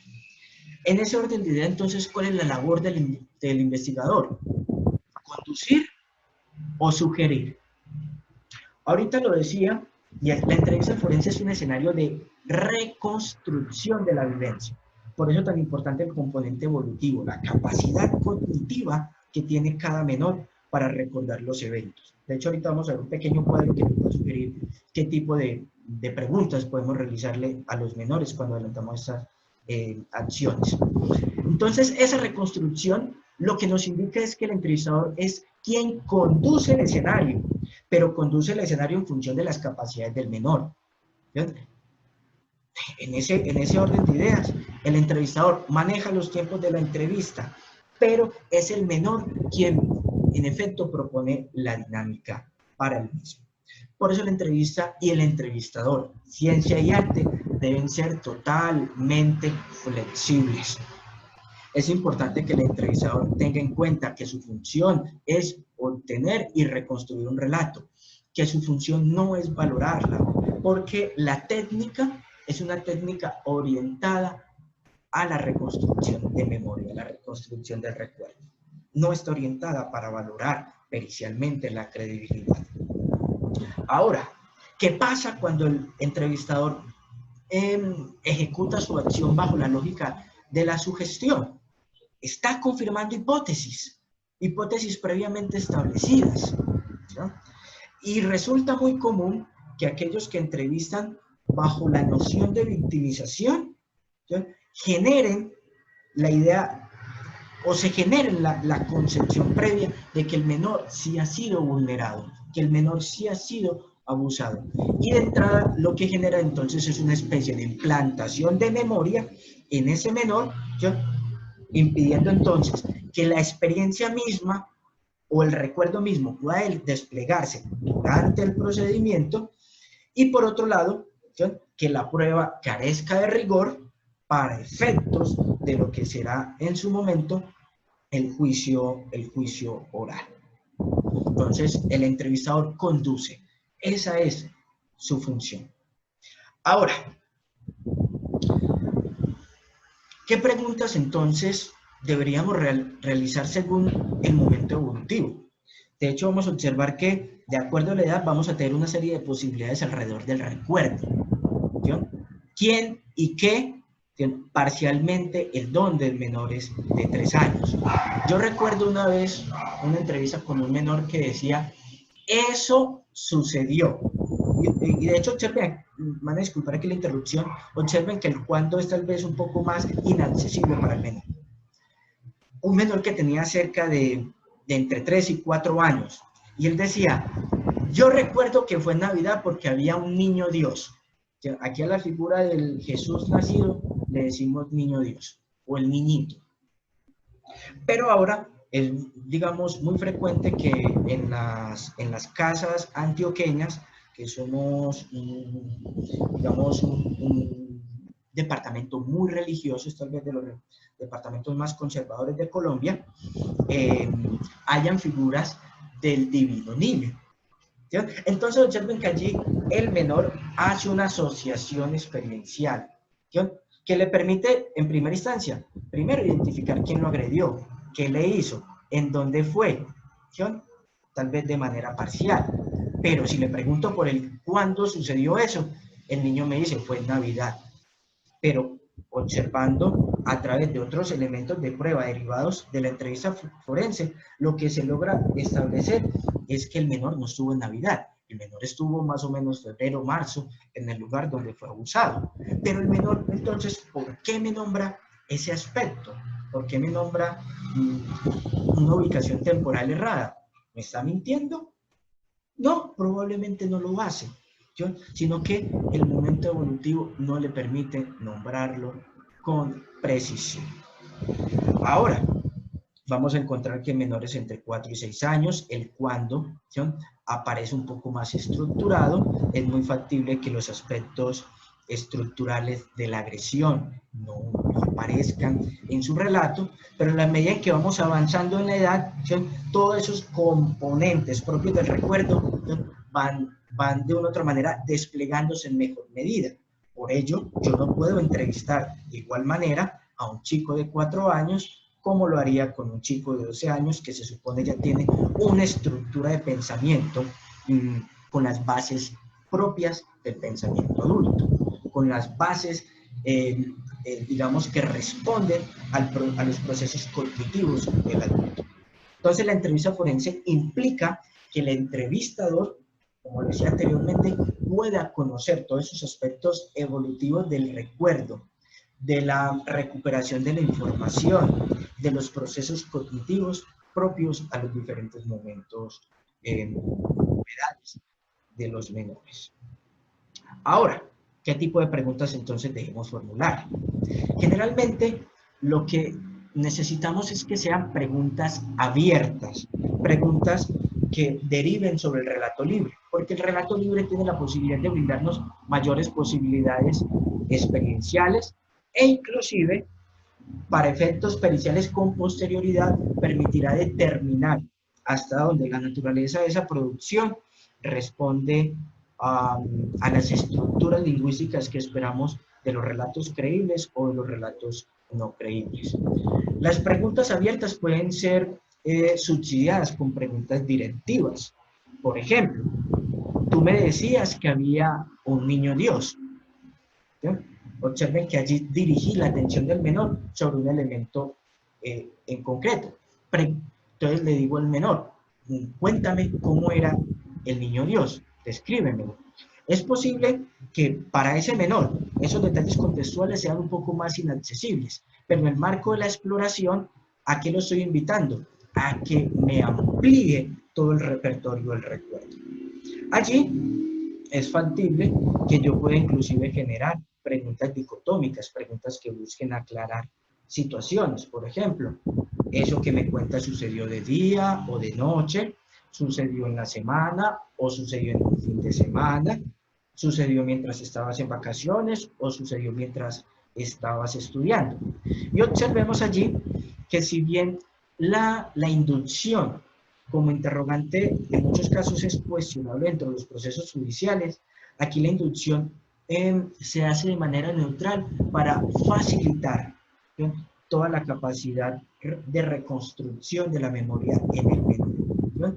C: En ese orden de idea, entonces, ¿cuál es la labor del investigador? ¿Conducir o sugerir? Ahorita lo decía, y la entrevista forense es un escenario de reconstrucción de la vivencia. Por eso es tan importante el componente evolutivo, la capacidad cognitiva que tiene cada menor para recordar los eventos. De hecho, ahorita vamos a ver un pequeño cuadro que nos va a sugerir qué tipo de preguntas podemos realizarle a los menores cuando adelantamos estas acciones. Entonces, esa reconstrucción lo que nos indica es que el entrevistador es quien conduce el escenario, pero conduce el escenario en función de las capacidades del menor. En ese orden de ideas, el entrevistador maneja los tiempos de la entrevista, pero es el menor quien, en efecto, propone la dinámica para el mismo. Por eso la entrevista y el entrevistador, ciencia y arte, deben ser totalmente flexibles. Es importante que el entrevistador tenga en cuenta que su función es obtener y reconstruir un relato, que su función no es valorarla, porque la técnica es una técnica orientada a la reconstrucción de memoria, a la reconstrucción del recuerdo. No está orientada para valorar pericialmente la credibilidad. Ahora, ¿qué pasa cuando el entrevistador ejecuta su acción bajo la lógica de la sugestión? Está confirmando hipótesis previamente establecidas, ¿no? Y resulta muy común que aquellos que entrevistan bajo la noción de victimización, ¿sí?, generen la idea o se generen la concepción previa de que el menor sí ha sido vulnerado, que el menor sí ha sido abusado. Y de entrada lo que genera entonces es una especie de implantación de memoria en ese menor, ¿sí?, impidiendo entonces que la experiencia misma o el recuerdo mismo pueda desplegarse durante el procedimiento, y por otro lado, ¿sí?, que la prueba carezca de rigor para efectos de lo que será en su momento el juicio oral. Entonces, el entrevistador conduce. Esa es su función. Ahora, ¿qué preguntas entonces deberíamos realizar según el momento evolutivo? De hecho, vamos a observar que, de acuerdo a la edad, vamos a tener una serie de posibilidades alrededor del recuerdo, ¿sí?, quién y qué, parcialmente el dónde de menores de 3 años. Yo recuerdo una vez una entrevista con un menor que decía, eso sucedió. Y de hecho, observen, van a disculpar aquí la interrupción, observen que el cuándo es tal vez un poco más inaccesible para el menor. Un menor que tenía cerca de entre 3 y 4 años, y él decía, yo recuerdo que fue Navidad porque había un niño Dios. Aquí a la figura del Jesús nacido le decimos niño Dios o el niñito. Pero ahora es, digamos, muy frecuente que en las casas antioqueñas, que somos, digamos, un departamento muy religioso, es tal vez de los departamentos más conservadores de Colombia, hayan figuras del divino niño. ¿Sí? Entonces observen que allí el menor hace una asociación experiencial, ¿sí?, que le permite en primera instancia, primero identificar quién lo agredió, qué le hizo, en dónde fue, ¿sí?, tal vez de manera parcial. Pero si le pregunto por el cuándo sucedió eso, el niño me dice, fue en Navidad. Pero observando a través de otros elementos de prueba derivados de la entrevista forense, lo que se logra establecer es que el menor no estuvo en Navidad. El menor estuvo más o menos febrero, marzo, en el lugar donde fue abusado. Pero el menor, entonces, ¿por qué me nombra ese aspecto? ¿Por qué me nombra una ubicación temporal errada? ¿Me está mintiendo? No, probablemente no lo hace, sino que el momento evolutivo no le permite nombrarlo con precisión. Ahora, vamos a encontrar que en menores entre 4 y 6 años, el cuándo, ¿sí?, aparece un poco más estructurado. Es muy factible que los aspectos estructurales de la agresión no aparezcan en su relato, pero en la medida en que vamos avanzando en la edad, ¿sí?, todos esos componentes propios del recuerdo, ¿sí?, van de una u otra manera desplegándose en mejor medida. Por ello, yo no puedo entrevistar de igual manera a un chico de 4 años como lo haría con un chico de 12 años que se supone ya tiene una estructura de pensamiento con las bases propias del pensamiento adulto, con las bases, digamos, que responden a los procesos cognitivos del adulto. Entonces, la entrevista forense implica que el entrevistador, como decía anteriormente, pueda conocer todos esos aspectos evolutivos del recuerdo, de la recuperación de la información, de los procesos cognitivos propios a los diferentes momentos edades de los menores. Ahora, ¿qué tipo de preguntas entonces debemos formular? Generalmente, lo que necesitamos es que sean preguntas abiertas, preguntas que deriven sobre el relato libre, porque el relato libre tiene la posibilidad de brindarnos mayores posibilidades experienciales e inclusive para efectos periciales con posterioridad permitirá determinar hasta dónde la naturaleza de esa producción responde a las estructuras lingüísticas que esperamos de los relatos creíbles o de los relatos no creíbles. Las preguntas abiertas pueden ser subsidiadas con preguntas directivas. Por ejemplo, tú me decías que había un niño Dios. ¿Sí? Observen que allí dirigí la atención del menor sobre un elemento en concreto. Entonces le digo al menor, cuéntame cómo era el niño Dios, descríbemelo. Es posible que para ese menor esos detalles contextuales sean un poco más inaccesibles, pero en el marco de la exploración, ¿a qué lo estoy invitando? A que me amplíe todo el repertorio del recuerdo. Allí es factible que yo pueda inclusive generar preguntas dicotómicas, preguntas que busquen aclarar situaciones. Por ejemplo, ¿eso que me cuenta sucedió de día o de noche? ¿Sucedió en la semana o sucedió en un fin de semana? ¿Sucedió mientras estabas en vacaciones o sucedió mientras estabas estudiando? Y observemos allí que si bien la inducción como interrogante en muchos casos es cuestionable dentro de los procesos judiciales, aquí la inducción se hace de manera neutral para facilitar toda la capacidad de reconstrucción de la memoria en el menor. ¿No?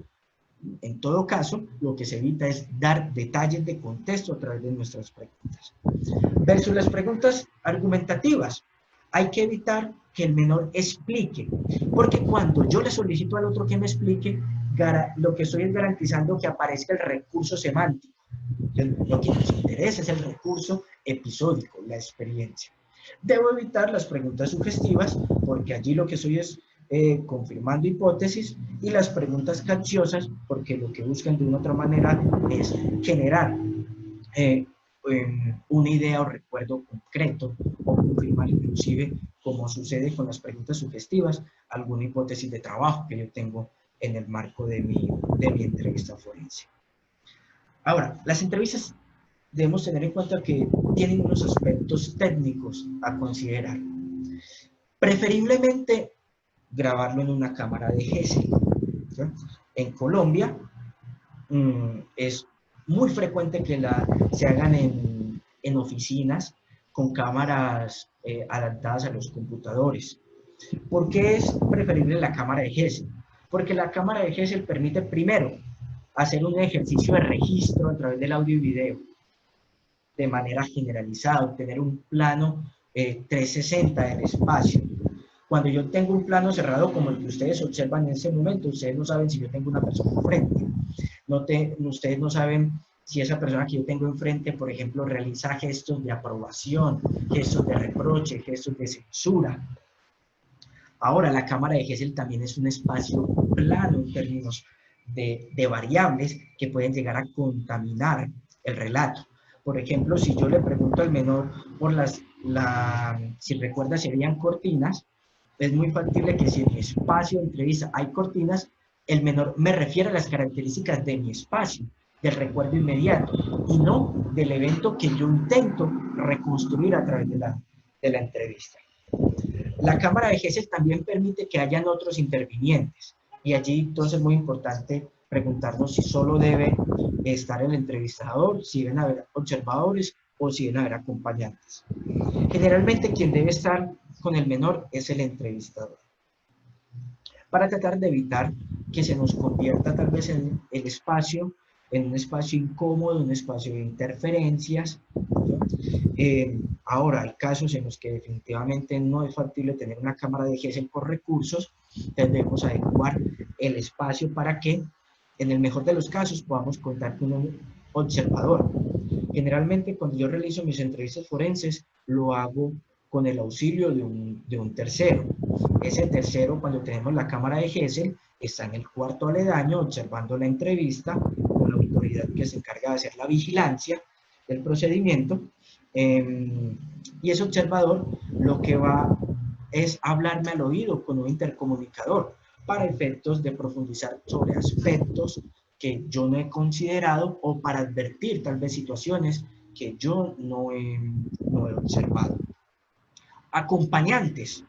C: En todo caso, lo que se evita es dar detalles de contexto a través de nuestras preguntas. Versus las preguntas argumentativas, hay que evitar que el menor explique, porque cuando yo le solicito al otro que me explique, lo que estoy es garantizando que aparezca el recurso semántico. Lo que nos interesa es el recurso episódico, la experiencia. Debo evitar las preguntas sugestivas, porque allí lo que soy es confirmando hipótesis, y las preguntas capciosas, porque lo que buscan de una u otra manera es generar una idea o recuerdo concreto, o confirmar inclusive, como sucede con las preguntas sugestivas, alguna hipótesis de trabajo que yo tengo en el marco de mi entrevista forense. Ahora, las entrevistas debemos tener en cuenta que tienen unos aspectos técnicos a considerar. Preferiblemente grabarlo en una cámara de Gesell. ¿Sí? En Colombia es muy frecuente que se hagan en oficinas con cámaras adaptadas a los computadores. ¿Por qué es preferible la cámara de Gesell? Porque la cámara de Gesell permite primero hacer un ejercicio de registro a través del audio y video de manera generalizada, obtener un plano 360 del espacio. Cuando yo tengo un plano cerrado como el que ustedes observan en ese momento, ustedes no saben si yo tengo una persona enfrente. Ustedes no saben si esa persona que yo tengo enfrente, por ejemplo, realiza gestos de aprobación, gestos de reproche, gestos de censura. Ahora, la cámara de Gesell también es un espacio plano en términos de variables que pueden llegar a contaminar el relato. Por ejemplo, si yo le pregunto al menor por si recuerda si habían cortinas, es muy factible que si en mi espacio de entrevista hay cortinas, el menor me refiere a las características de mi espacio, del recuerdo inmediato, y no del evento que yo intento reconstruir a través de la entrevista. La cámara de Gesell también permite que hayan otros intervinientes, y allí entonces es muy importante preguntarnos si solo debe estar el entrevistador, si deben haber observadores o si deben haber acompañantes. Generalmente quien debe estar con el menor es el entrevistador, para tratar de evitar que se nos convierta tal vez en el espacio, en un espacio incómodo, un espacio de interferencias. Ahora, hay casos en los que definitivamente no es factible tener una cámara de Gesell por recursos, entonces debemos adecuar el espacio para que, en el mejor de los casos, podamos contar con un observador. Generalmente, cuando yo realizo mis entrevistas forenses, lo hago con el auxilio de un tercero. Ese tercero, cuando tenemos la cámara de Gesell, está en el cuarto aledaño observando la entrevista con la autoridad que se encarga de hacer la vigilancia del procedimiento. Y ese observador lo que va es hablarme al oído con un intercomunicador para efectos de profundizar sobre aspectos que yo no he considerado o para advertir tal vez situaciones que yo no he observado. Acompañantes.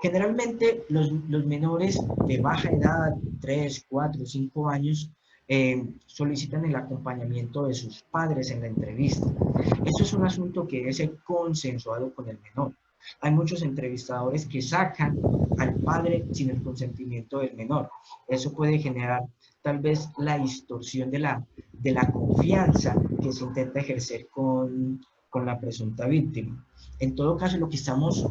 C: Generalmente los menores de baja edad, 3, 4, 5 años, solicitan el acompañamiento de sus padres en la entrevista. Eso es un asunto que debe ser consensuado con el menor. Hay muchos entrevistadores que sacan al padre sin el consentimiento del menor. Eso puede generar tal vez la distorsión de la confianza que se intenta ejercer con la presunta víctima. En todo caso, lo que estamos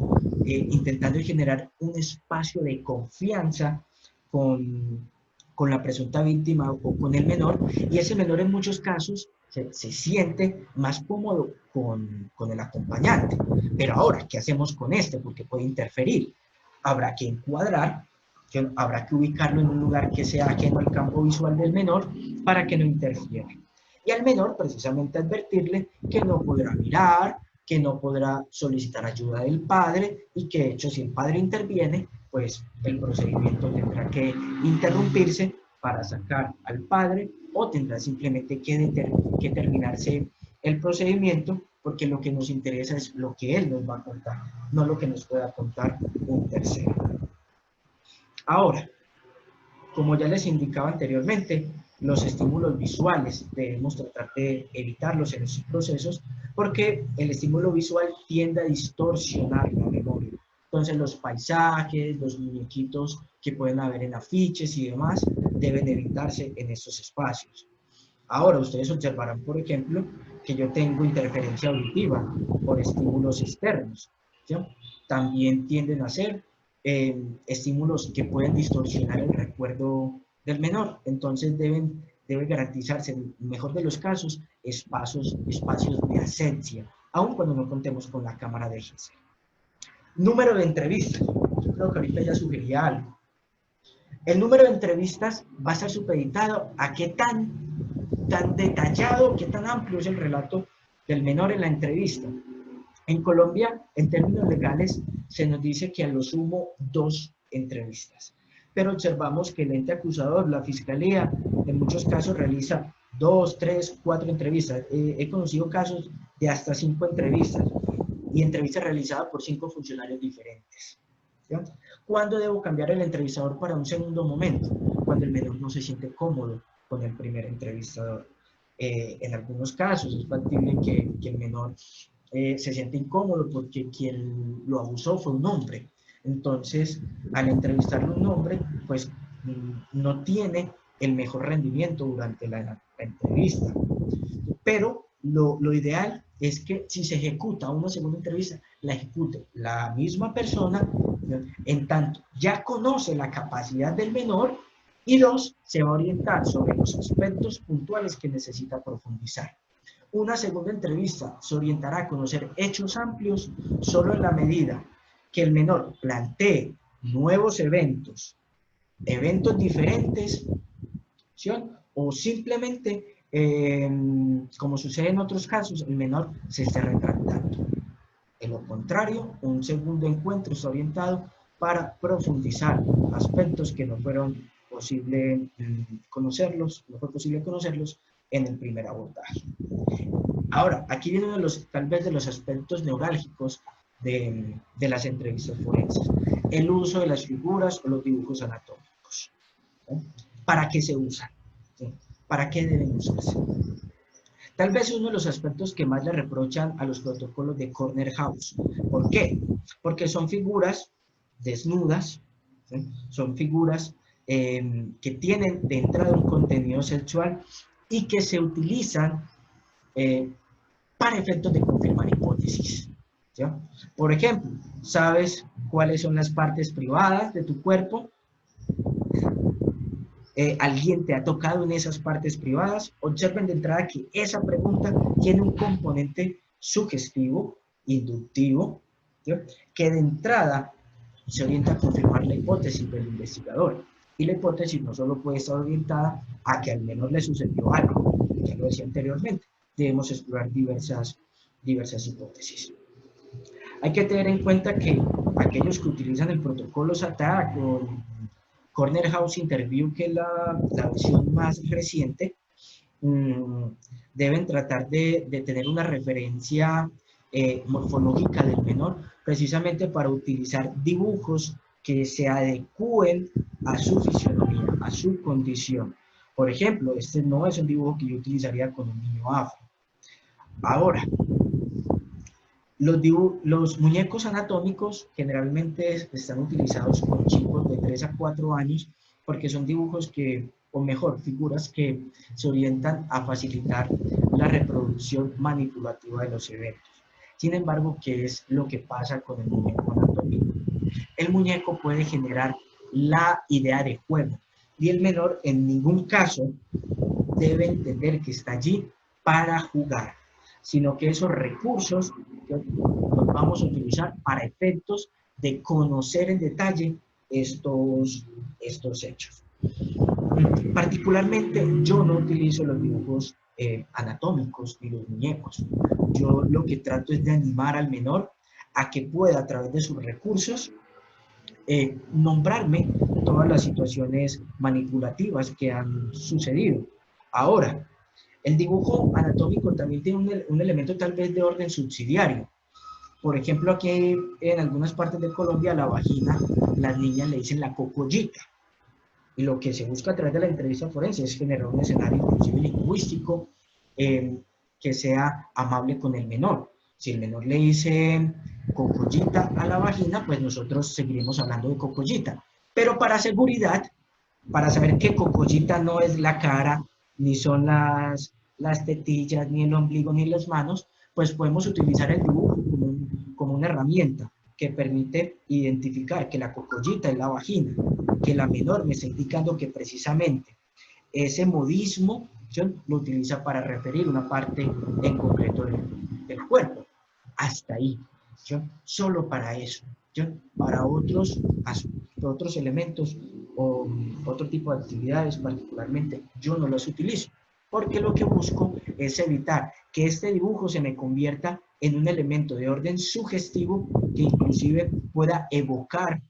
C: intentando es generar un espacio de confianza con la presunta víctima o con el menor, y ese menor en muchos casos se siente más cómodo con el acompañante. Pero ahora, ¿qué hacemos con este? Porque puede interferir. Habrá que encuadrar, habrá que ubicarlo en un lugar que sea ajeno al campo visual del menor para que no interfiera. Y al menor precisamente advertirle que no podrá mirar, que no podrá solicitar ayuda del padre, y que de hecho si el padre interviene, pues el procedimiento tendrá que interrumpirse para sacar al padre, o tendrá simplemente que terminarse el procedimiento, porque lo que nos interesa es lo que él nos va a contar, no lo que nos pueda contar un tercero. Ahora, como ya les indicaba anteriormente, los estímulos visuales debemos tratar de evitarlos en estos procesos, porque el estímulo visual tiende a distorsionar la memoria. Entonces los paisajes, los muñequitos que pueden haber en afiches y demás deben evitarse en estos espacios. Ahora ustedes observarán, por ejemplo, que yo tengo interferencia auditiva por estímulos externos, ¿sí? También tienden a ser estímulos que pueden distorsionar el recuerdo del menor. Entonces debe garantizarse, en el mejor de los casos, espacios de ausencia, aun cuando no contemos con la cámara de GC. Número de entrevistas. Yo creo que ahorita ya sugería algo. El número de entrevistas va a estar supeditado a qué tan detallado, qué tan amplio es el relato del menor en la entrevista. En Colombia, en términos legales, se nos dice que a lo sumo 2 entrevistas. Pero observamos que el ente acusador, la fiscalía, en muchos casos realiza 2, 3, 4 entrevistas. He conocido casos de hasta 5 entrevistas, y entrevistas realizadas por 5 funcionarios diferentes. ¿Sí? ¿Cuándo debo cambiar el entrevistador para un segundo momento? Cuando el menor no se siente cómodo con el primer entrevistador. En algunos casos es factible que el menor se siente incómodo porque quien lo abusó fue un hombre. Entonces, al entrevistarle un hombre, pues no tiene el mejor rendimiento durante la entrevista. Pero lo ideal es que si se ejecuta una segunda entrevista, la ejecute la misma persona, en tanto ya conoce la capacidad del menor, y 2, se va a orientar sobre los aspectos puntuales que necesita profundizar. Una segunda entrevista se orientará a conocer hechos amplios solo en la medida que el menor plantee nuevos eventos diferentes, ¿sí? O simplemente, como sucede en otros casos, el menor se esté retractando. En lo contrario, un segundo encuentro está orientado para profundizar aspectos que no fueron posible conocerlos, no fue posible conocerlos en el primer abordaje. Ahora, aquí viene uno de los, tal vez, de los aspectos neurálgicos de las entrevistas forenses: el uso de las figuras o los dibujos anatómicos. ¿Sí? ¿Para qué se usan? ¿Sí? ¿Para qué deben usarse? Tal vez uno de los aspectos que más le reprochan a los protocolos de Corner House. ¿Por qué? Porque son figuras desnudas, ¿sí? Son figuras que tienen de entrada un contenido sexual y que se utilizan para efectos de confirmar hipótesis. ¿Sí? Por ejemplo, ¿sabes cuáles son las partes privadas de tu cuerpo? ¿Alguien te ha tocado en esas partes privadas? Observen de entrada que esa pregunta tiene un componente sugestivo, inductivo, ¿sí? Que de entrada se orienta a confirmar la hipótesis del investigador. Y la hipótesis no solo puede estar orientada a que al menor le sucedió algo, ya lo decía anteriormente, debemos explorar diversas hipótesis. Hay que tener en cuenta que aquellos que utilizan el protocolo SATAC o Corner House Interview, que es la versión más reciente, deben tratar de tener una referencia morfológica del menor, precisamente para utilizar dibujos que se adecúen a su fisionomía, a su condición. Por ejemplo, este no es un dibujo que yo utilizaría con un niño afro. Ahora, los muñecos anatómicos generalmente están utilizados con chicos de 3 a 4 años porque son dibujos que, o mejor, figuras que se orientan a facilitar la reproducción manipulativa de los eventos. Sin embargo, ¿qué es lo que pasa con el muñeco anatómico? El muñeco puede generar la idea de juego y el menor en ningún caso debe entender que está allí para jugar, sino que esos recursos los vamos a utilizar para efectos de conocer en detalle estos hechos. Particularmente, yo no utilizo los dibujos anatómicos ni los muñecos. Yo lo que trato es de animar al menor a que pueda, a través de sus recursos, nombrarme todas las situaciones manipulativas que han sucedido. Ahora, el dibujo anatómico también tiene un elemento tal vez de orden subsidiario. Por ejemplo, aquí en algunas partes de Colombia, la vagina, las niñas le dicen la cocollita. Y lo que se busca a través de la entrevista forense es generar un escenario inclusive lingüístico que sea amable con el menor. Si el menor le dice cocollita a la vagina, pues nosotros seguiremos hablando de cocollita. Pero para seguridad, para saber que cocollita no es la cara, ni son las tetillas, ni el ombligo, ni las manos, pues podemos utilizar el dibujo como una herramienta que permite identificar que la cocollita es la vagina, que la menor me está indicando que precisamente ese modismo, ¿sí?, lo utiliza para referir una parte en concreto del cuerpo. Hasta ahí, ¿sí?, solo para eso. ¿Sí? Para otros elementos o otro tipo de actividades particularmente, yo no los utilizo, porque lo que busco es evitar que este dibujo se me convierta en un elemento de orden sugestivo que inclusive pueda evocar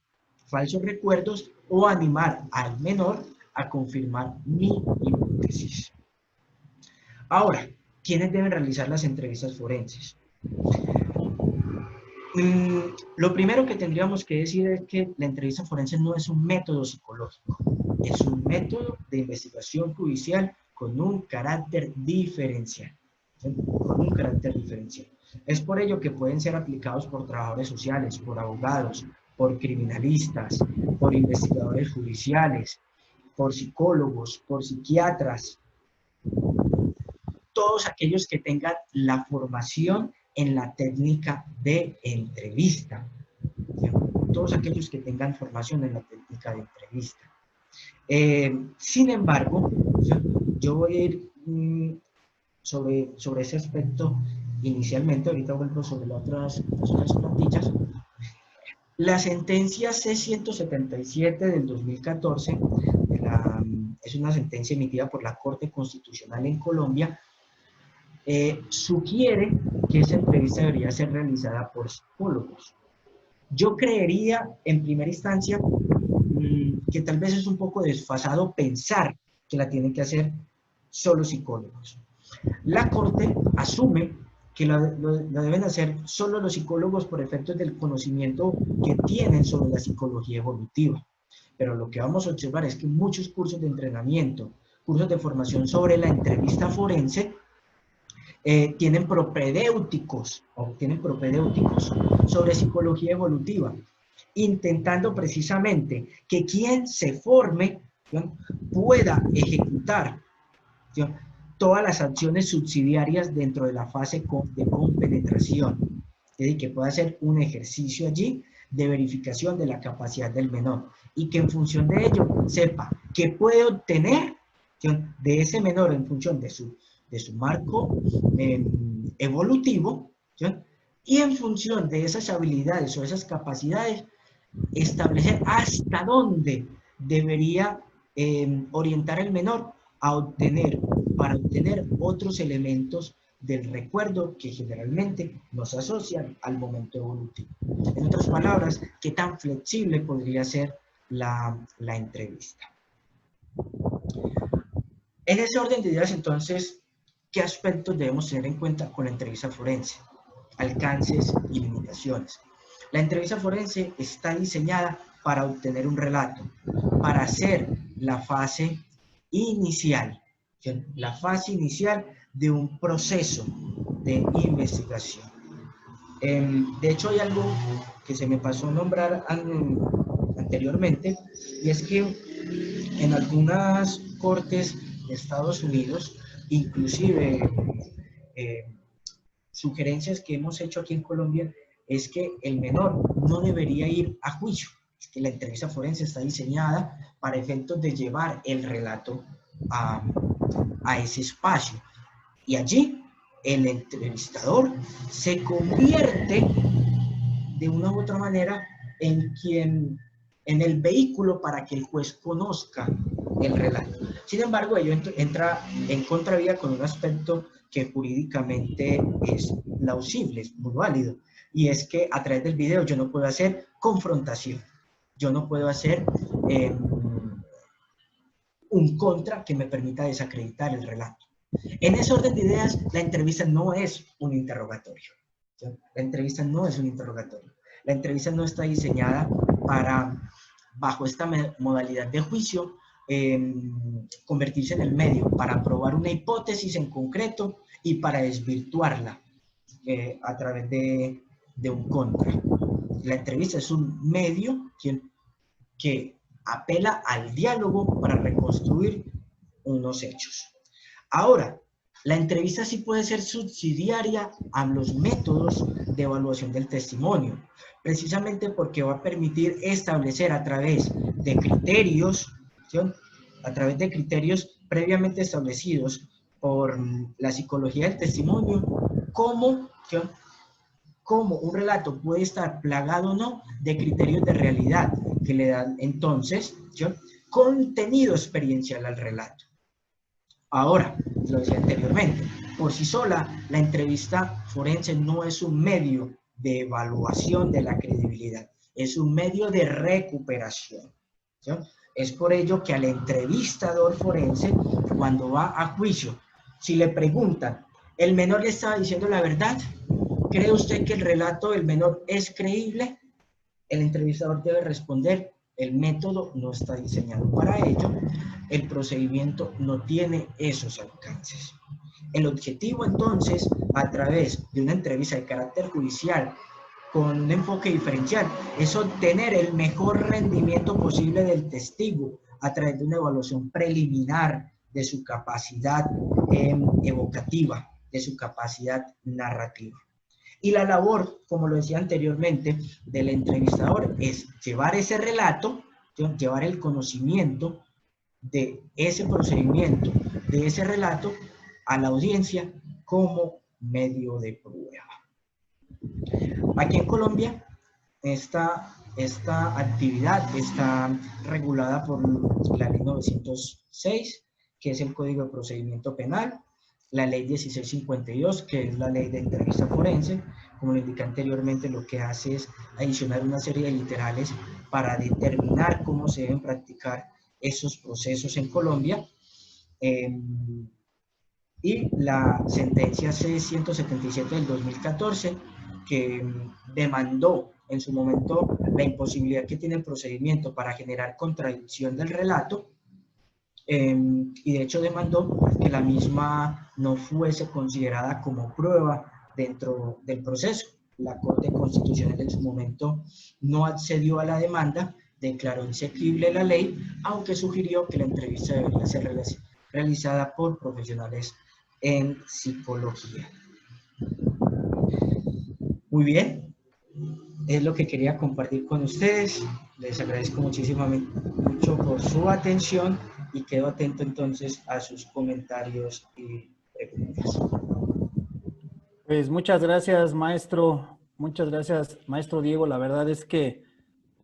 C: falsos recuerdos o animar al menor a confirmar mi hipótesis. Ahora, ¿quiénes deben realizar las entrevistas forenses? Lo primero que tendríamos que decir es que la entrevista forense no es un método psicológico, es un método de investigación judicial con un carácter diferencial. ¿Sí? Con un carácter diferencial. Es por ello que pueden ser aplicados por trabajadores sociales, por abogados, por criminalistas, por investigadores judiciales, por psicólogos, por psiquiatras, todos aquellos que tengan la formación en la técnica de entrevista. Todos aquellos que tengan formación en la técnica de entrevista. Sin embargo, yo voy a ir sobre ese aspecto inicialmente, ahorita vuelvo sobre las otras plantillas. La sentencia C-177 del 2014 es una sentencia emitida por la Corte Constitucional en Colombia. Sugiere que esa entrevista debería ser realizada por psicólogos. Yo creería, en primera instancia, que tal vez es un poco desfasado pensar que la tienen que hacer solo psicólogos. La Corte asume que la deben hacer solo los psicólogos por efectos del conocimiento que tienen sobre la psicología evolutiva. Pero lo que vamos a observar es que muchos cursos de entrenamiento, cursos de formación sobre la entrevista forense, tienen propedéuticos sobre psicología evolutiva, intentando precisamente que quien se forme, ¿no?, pueda ejecutar, ¿sí?, todas las acciones subsidiarias dentro de la fase de compenetración, es decir, que pueda hacer un ejercicio allí de verificación de la capacidad del menor y que en función de ello sepa qué puede obtener, ¿sí?, de ese menor en función de su marco evolutivo, ¿sí?, y en función de esas habilidades o esas capacidades establecer hasta dónde debería orientar el menor para obtener otros elementos del recuerdo que generalmente nos asocian al momento evolutivo. En otras palabras, ¿qué tan flexible podría ser la entrevista? En ese orden de ideas, entonces, ¿qué aspectos debemos tener en cuenta con la entrevista forense? Alcances y limitaciones. La entrevista forense está diseñada para obtener un relato, para hacer la fase inicial, ¿sí? La fase inicial de un proceso de investigación. De hecho, hay algo que se me pasó a nombrar anteriormente, y es que en algunas cortes de Estados Unidos, inclusive sugerencias que hemos hecho aquí en Colombia, es que el menor no debería ir a juicio, es que la entrevista forense está diseñada para efectos de llevar el relato a ese espacio. Y allí el entrevistador se convierte de una u otra manera en el vehículo para que el juez conozca el relato. Sin embargo, ello entra en contravía con un aspecto que jurídicamente es plausible, es muy válido, y es que a través del video yo no puedo hacer confrontación, yo no puedo hacer un contra que me permita desacreditar el relato. En ese orden de ideas, la entrevista no es un interrogatorio. ¿Sí? La entrevista no es un interrogatorio. La entrevista no está diseñada para, bajo esta modalidad de juicio, convertirse en el medio para probar una hipótesis en concreto y para desvirtuarla a través de un contra. La entrevista es un medio que apela al diálogo para reconstruir unos hechos. Ahora, la entrevista sí puede ser subsidiaria a los métodos de evaluación del testimonio, precisamente porque va a permitir establecer a través de criterios, ¿sí? A través de criterios previamente establecidos por la psicología del testimonio, cómo un relato puede estar plagado o no de criterios de realidad que le dan entonces, ¿sí?, contenido experiencial al relato. Ahora, lo decía anteriormente, por sí sola, la entrevista forense no es un medio de evaluación de la credibilidad, es un medio de recuperación, ¿sí? Es por ello que al entrevistador forense, cuando va a juicio, si le preguntan, ¿el menor le estaba diciendo la verdad? ¿Cree usted que el relato del menor es creíble? El entrevistador debe responder, el método no está diseñado para ello, el procedimiento no tiene esos alcances. El objetivo, entonces, a través de una entrevista de carácter judicial con un enfoque diferencial, es obtener el mejor rendimiento posible del testigo a través de una evaluación preliminar de su capacidad evocativa, de su capacidad narrativa. Y la labor, como lo decía anteriormente, del entrevistador es llevar ese relato, llevar el conocimiento de ese procedimiento, de ese relato, a la audiencia como medio de prueba. Aquí en Colombia, esta actividad está regulada por la ley 906, que es el Código de Procedimiento Penal, la ley 1652, que es la ley de entrevista forense. Como lo indiqué anteriormente, lo que hace es adicionar una serie de literales para determinar cómo se deben practicar esos procesos en Colombia. Y la sentencia C-177 del 2014, que demandó en su momento la imposibilidad que tiene el procedimiento para generar contradicción del relato, y de hecho demandó que la misma no fuese considerada como prueba dentro del proceso. La Corte Constitucional en su momento no accedió a la demanda, declaró inexequible la ley, aunque sugirió que la entrevista debería ser realizada por profesionales en psicología. Muy bien, es lo que quería compartir con ustedes. Les agradezco mucho por su atención y quedo atento entonces a sus comentarios y preguntas.
A: Pues muchas gracias, maestro. Muchas gracias, maestro Diego. La verdad es que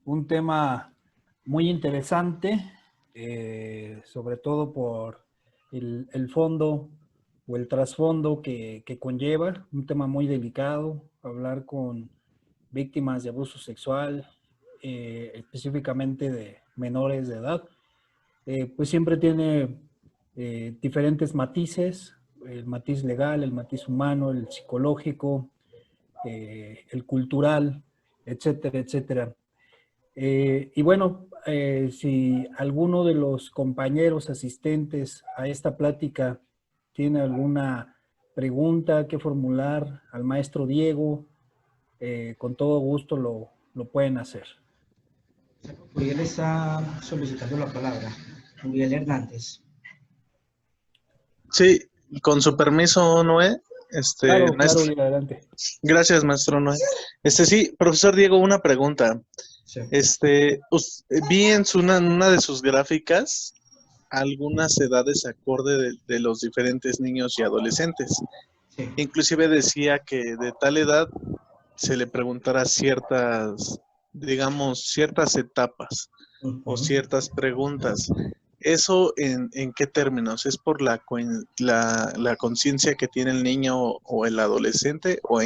A: un tema muy interesante, sobre todo por el fondo o el trasfondo que conlleva, un tema muy delicado, hablar con víctimas de abuso sexual, específicamente de menores de edad, pues siempre tiene diferentes matices, el matiz legal, el matiz humano, el psicológico, el cultural, etcétera, etcétera. Y bueno, si alguno de los compañeros asistentes a esta plática tiene alguna pregunta que formular al maestro Diego, con todo gusto lo pueden hacer.
C: Uriel está solicitando la palabra. Uriel Hernández.
D: Sí, con su permiso, Noé.
A: Claro,
D: Maestro.
A: y adelante.
D: Gracias, maestro Noé. Sí, profesor Diego, una pregunta.
C: Sí.
D: Vi en una de sus gráficas algunas edades acorde de los diferentes niños y adolescentes.
C: Sí.
D: Inclusive decía que de tal edad se le preguntara ciertas, digamos, ciertas etapas o ciertas preguntas. ¿Eso en qué términos? ¿Es por la conciencia que tiene el niño o el adolescente o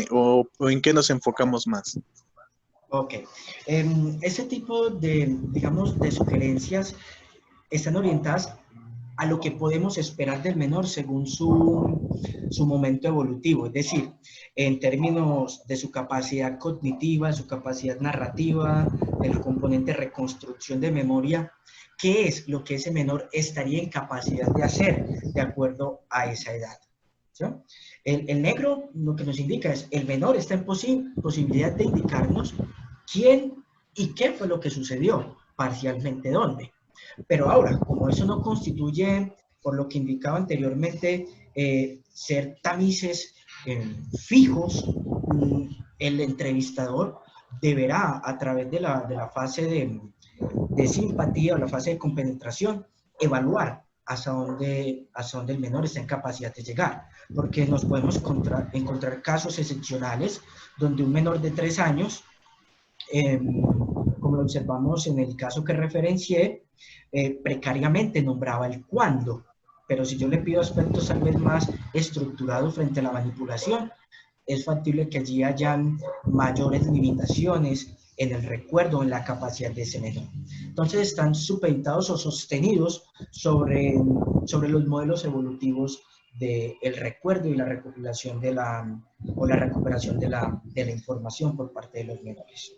D: en qué nos enfocamos más?
C: Ok. Ese tipo de, digamos, de sugerencias están orientadas a lo que podemos esperar del menor según su momento evolutivo, es decir, en términos de su capacidad cognitiva, su capacidad narrativa, del componente reconstrucción de memoria, qué es lo que ese menor estaría en capacidad de hacer de acuerdo a esa edad. ¿Sí? El negro lo que nos indica es, el menor está en posibilidad de indicarnos quién y qué fue lo que sucedió, parcialmente dónde. Pero ahora, como eso no constituye, por lo que indicaba anteriormente, ser tamices fijos, el entrevistador deberá, a través de la fase de simpatía o la fase de compenetración, evaluar hasta dónde el menor está en capacidad de llegar. Porque nos podemos encontrar casos excepcionales donde un menor de 3 años, como lo observamos en el caso que referencié, precariamente nombraba el cuándo, pero si yo le pido aspectos tal vez más estructurados frente a la manipulación, es factible que allí hayan mayores limitaciones en el recuerdo, en la capacidad de ese menor. Entonces están supeditados o sostenidos sobre los modelos evolutivos del recuerdo y la recopilación la recuperación de la información por parte de los menores.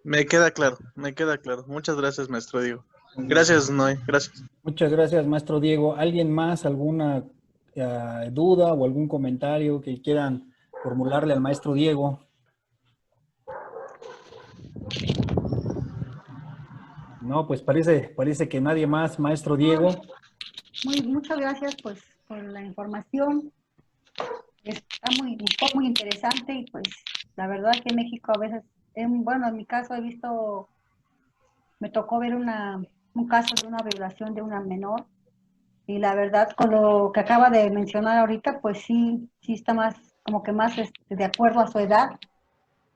D: Me queda claro, me queda claro. Muchas gracias, maestro Diego. Gracias, Noé, gracias.
A: Muchas gracias, maestro Diego. ¿Alguien más, alguna duda o algún comentario que quieran formularle al maestro Diego? No, pues parece que nadie más, maestro Diego.
B: Muchas gracias pues por la información. Está muy interesante y pues la verdad que en México a veces, bueno, en mi caso me tocó ver un caso de una violación de una menor y la verdad con lo que acaba de mencionar ahorita, pues sí está más, como que más de acuerdo a su edad,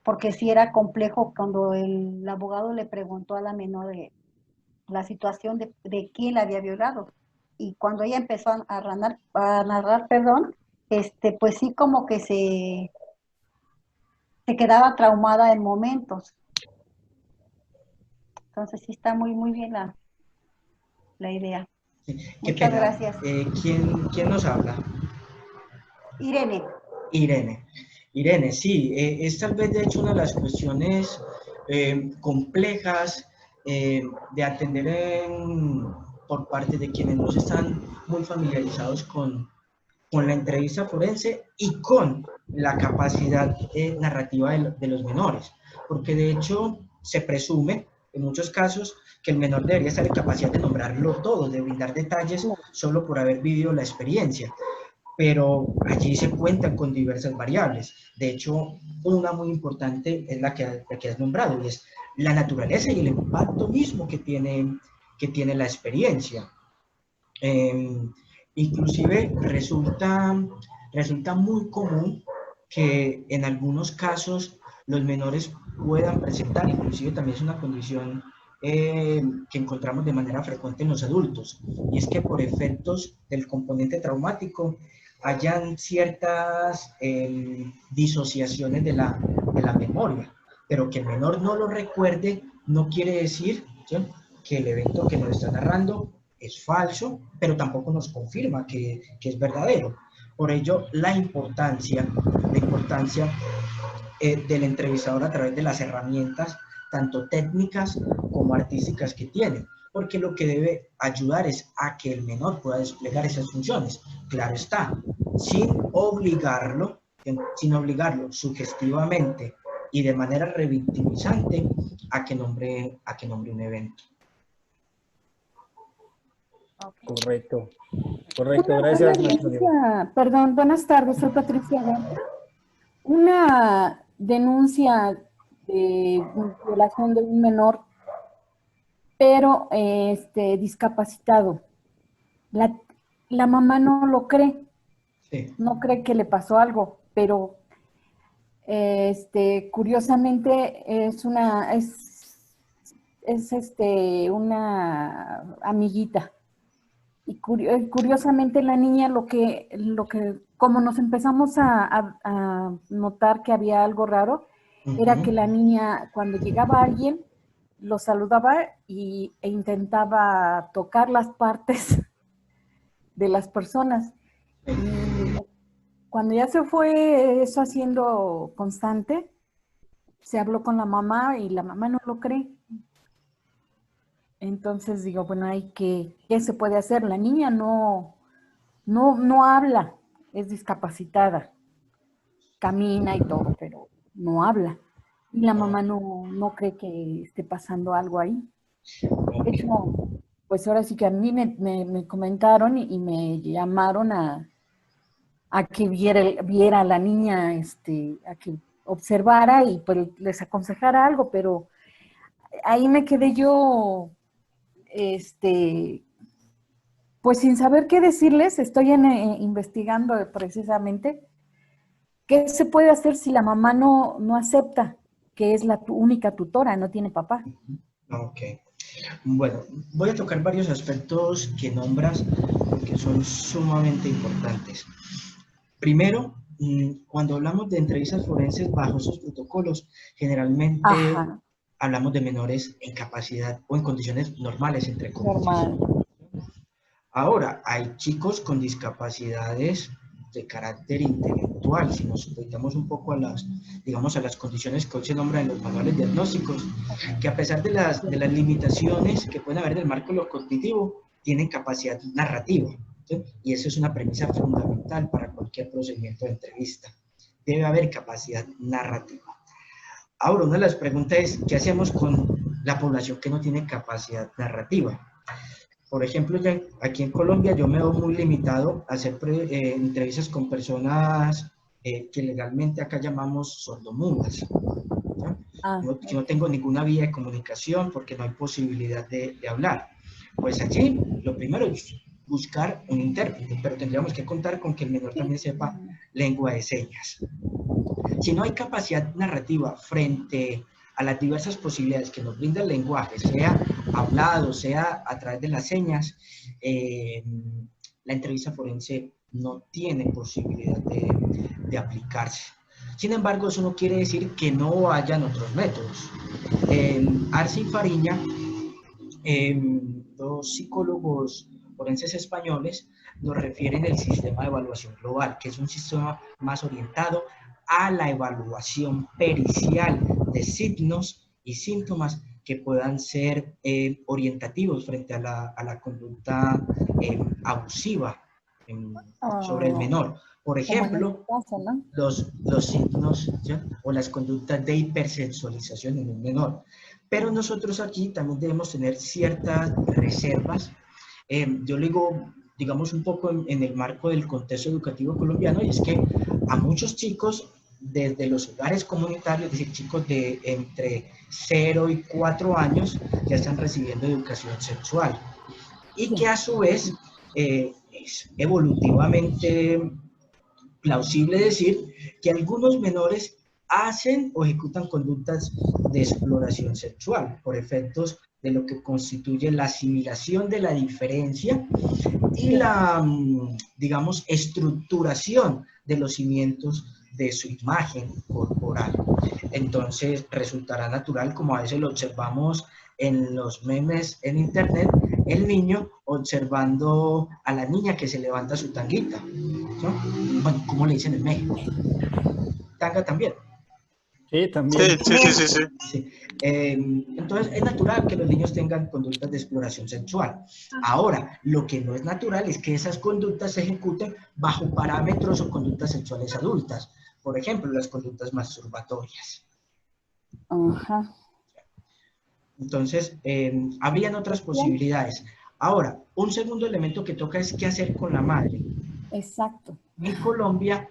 B: porque sí era complejo cuando el abogado le preguntó a la menor de la situación de quién la había violado. Y cuando ella empezó a narrar, pues sí como que se quedaba traumada en momentos. Entonces sí está muy bien la idea. Muchas gracias.
C: ¿Quién nos habla?
B: Irene.
C: Irene, sí, es tal vez de hecho una de las cuestiones complejas de atender por parte de quienes no están muy familiarizados con la entrevista forense y con la capacidad narrativa de los menores, porque de hecho se presume en muchos casos que el menor debería estar en capacidad de nombrarlo todo, de brindar detalles solo por haber vivido la experiencia, pero allí se cuentan con diversas variables. De hecho, una muy importante es la que has nombrado, y es la naturaleza y el impacto mismo que tiene la experiencia. Inclusive resulta muy común que en algunos casos los menores puedan presentar, inclusive también es una condición que encontramos de manera frecuente en los adultos, y es que por efectos del componente traumático hayan ciertas disociaciones de la memoria, pero que el menor no lo recuerde no quiere decir, ¿sí?, que el evento que nos está narrando es falso, pero tampoco nos confirma que es verdadero. Por ello, la importancia del entrevistador a través de las herramientas tanto técnicas como artísticas que tienen, porque lo que debe ayudar es a que el menor pueda desplegar esas funciones, claro está, sin obligarlo sugestivamente y de manera revictimizante a que nombre un evento.
A: Correcto. Correcto,
E: Una
A: gracias, maestro Diego.
E: denuncia, perdón, buenas tardes, soy Patricia Huerta. Una denuncia de violación de un menor, pero discapacitado. La mamá no lo cree,
C: Sí.
E: no cree que le pasó algo, pero curiosamente es una amiguita. Y curiosamente la niña como nos empezamos a notar que había algo raro, era que la niña cuando llegaba alguien lo saludaba e intentaba tocar las partes de las personas. Y cuando ya se fue eso haciendo constante, se habló con la mamá y la mamá no lo cree. Entonces digo, bueno, ¿qué se puede hacer? La niña no habla, es discapacitada, camina y todo, pero no habla. Y la mamá no cree que esté pasando algo ahí. De hecho, pues ahora sí que a mí me comentaron y me llamaron a que viera a la niña, a que observara y pues les aconsejara algo, pero ahí me quedé yo, pues sin saber qué decirles. Estoy investigando precisamente qué se puede hacer si la mamá no acepta que es la única tutora, no tiene papá.
C: Ok. Bueno, voy a tocar varios aspectos que nombras porque son sumamente importantes. Primero, cuando hablamos de entrevistas forenses bajo esos protocolos, generalmente hablamos de menores en capacidad o en condiciones normales, entre comillas. Ahora, hay chicos con discapacidades de carácter intelectual, si nos dedicamos un poco a las condiciones que hoy se nombran en los manuales diagnósticos, que a pesar de las limitaciones que pueden haber en el marco de lo cognitivo, tienen capacidad narrativa, ¿sí? Y eso es una premisa fundamental para cualquier procedimiento de entrevista. Debe haber capacidad narrativa. Ahora, una de las preguntas es, ¿qué hacemos con la población que no tiene capacidad narrativa? Por ejemplo, ya aquí en Colombia yo me veo muy limitado a hacer entrevistas con personas que legalmente acá llamamos sordomudas. Yo no tengo ninguna vía de comunicación porque no hay posibilidad de hablar. Pues allí lo primero es buscar un intérprete, pero tendríamos que contar con que el menor también sepa lengua de señas. Si no hay capacidad narrativa frente a las diversas posibilidades que nos brinda el lenguaje, sea hablado, sea a través de las señas, la entrevista forense no tiene posibilidad de aplicarse. Sin embargo, eso no quiere decir que no hayan otros métodos. Arce y Fariña, dos psicólogos forenses españoles, nos refieren el sistema de evaluación global, que es un sistema más orientado a la evaluación pericial de signos y síntomas que puedan ser orientativos frente a la conducta abusiva sobre el menor. Por ejemplo, los signos, ¿sí?, o las conductas de hipersexualización en un menor. Pero nosotros aquí también debemos tener ciertas reservas. Yo le digo, digamos, un poco en el marco del contexto educativo colombiano, y es que a muchos chicos desde los hogares comunitarios, es decir, chicos de entre 0 y 4 años, ya están recibiendo educación sexual. Y que a su vez es evolutivamente plausible decir que algunos menores hacen o ejecutan conductas de exploración sexual por efectos de lo que constituye la asimilación de la diferencia y la, digamos, estructuración de los cimientos de su imagen corporal. Entonces resultará natural, como a veces lo observamos en los memes en internet, el niño observando a la niña que se levanta su tanguita, ¿no? Bueno, ¿cómo le dicen en México? Tanga también.
A: Sí, también.
C: Sí. Entonces, es natural que los niños tengan conductas de exploración sexual. Ahora, lo que no es natural es que esas conductas se ejecuten bajo parámetros o conductas sexuales adultas. Por ejemplo, las conductas masturbatorias.
E: Ajá.
C: Entonces, habrían otras posibilidades. Ahora, un segundo elemento que toca es qué hacer con la madre.
E: Exacto.
C: En Colombia,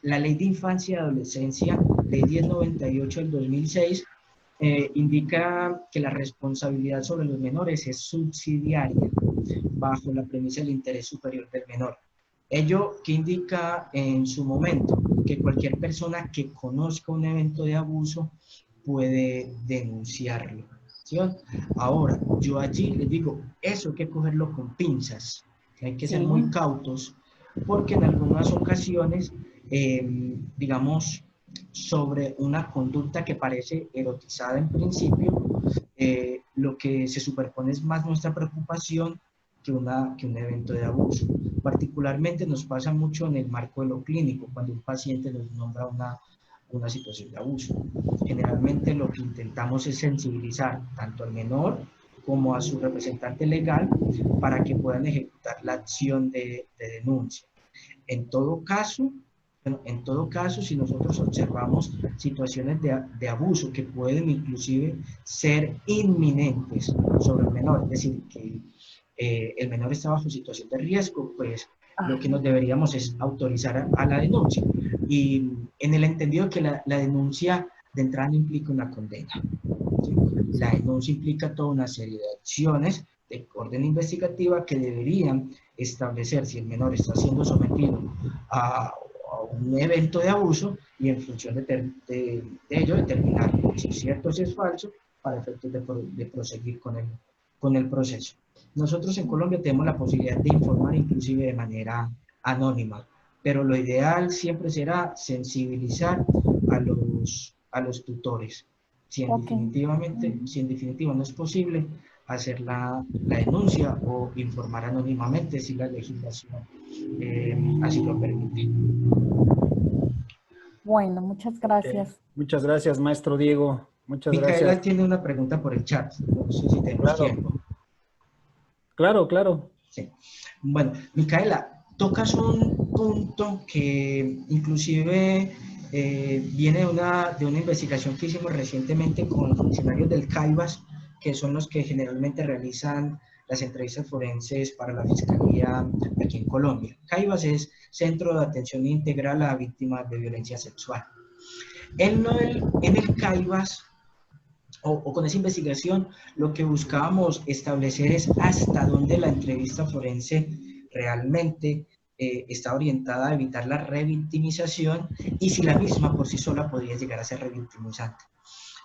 C: la Ley de Infancia y Adolescencia, Ley 1098 del 2006, indica que la responsabilidad sobre los menores es subsidiaria, bajo la premisa del interés superior del menor. Ello que indica en su momento que cualquier persona que conozca un evento de abuso puede denunciarlo, ¿sí? Ahora, yo allí les digo, eso hay que cogerlo con pinzas, hay que ser muy cautos, porque en algunas ocasiones, digamos, sobre una conducta que parece erotizada en principio, lo que se superpone es más nuestra preocupación que un evento de abuso. Particularmente nos pasa mucho en el marco de lo clínico, cuando un paciente nos nombra una situación de abuso. Generalmente lo que intentamos es sensibilizar tanto al menor como a su representante legal para que puedan ejecutar la acción de denuncia. En todo caso, si nosotros observamos situaciones de abuso que pueden inclusive ser inminentes sobre el menor, es decir, que el menor está bajo situación de riesgo, pues lo que nos deberíamos es autorizar a la denuncia. Y en el entendido que la denuncia de entrada no implica una condena, ¿sí? La denuncia implica toda una serie de acciones de orden investigativa que deberían establecer si el menor está siendo sometido a un evento de abuso y en función de ello determinar si es cierto o si es falso para efectos de proseguir con el proceso. Nosotros en Colombia tenemos la posibilidad de informar inclusive de manera anónima, pero lo ideal siempre será sensibilizar a los tutores. Si en definitiva no es posible hacer la denuncia o informar anónimamente si la legislación así lo permite.
E: Bueno, muchas gracias.
A: Muchas gracias, maestro Diego. Muchas
C: Micaela
A: gracias.
C: tiene una pregunta por el chat. No sé si tenemos tiempo.
A: Claro.
C: Sí. Bueno, Micaela, tocas un punto que inclusive viene de una investigación que hicimos recientemente con funcionarios del CAIVAS, que son los que generalmente realizan las entrevistas forenses para la Fiscalía aquí en Colombia. CAIVAS es Centro de Atención Integral a Víctimas de Violencia Sexual. En el CAIVAS, o con esa investigación, lo que buscábamos establecer es hasta dónde la entrevista forense realmente está orientada a evitar la revictimización y si la misma por sí sola podría llegar a ser revictimizante.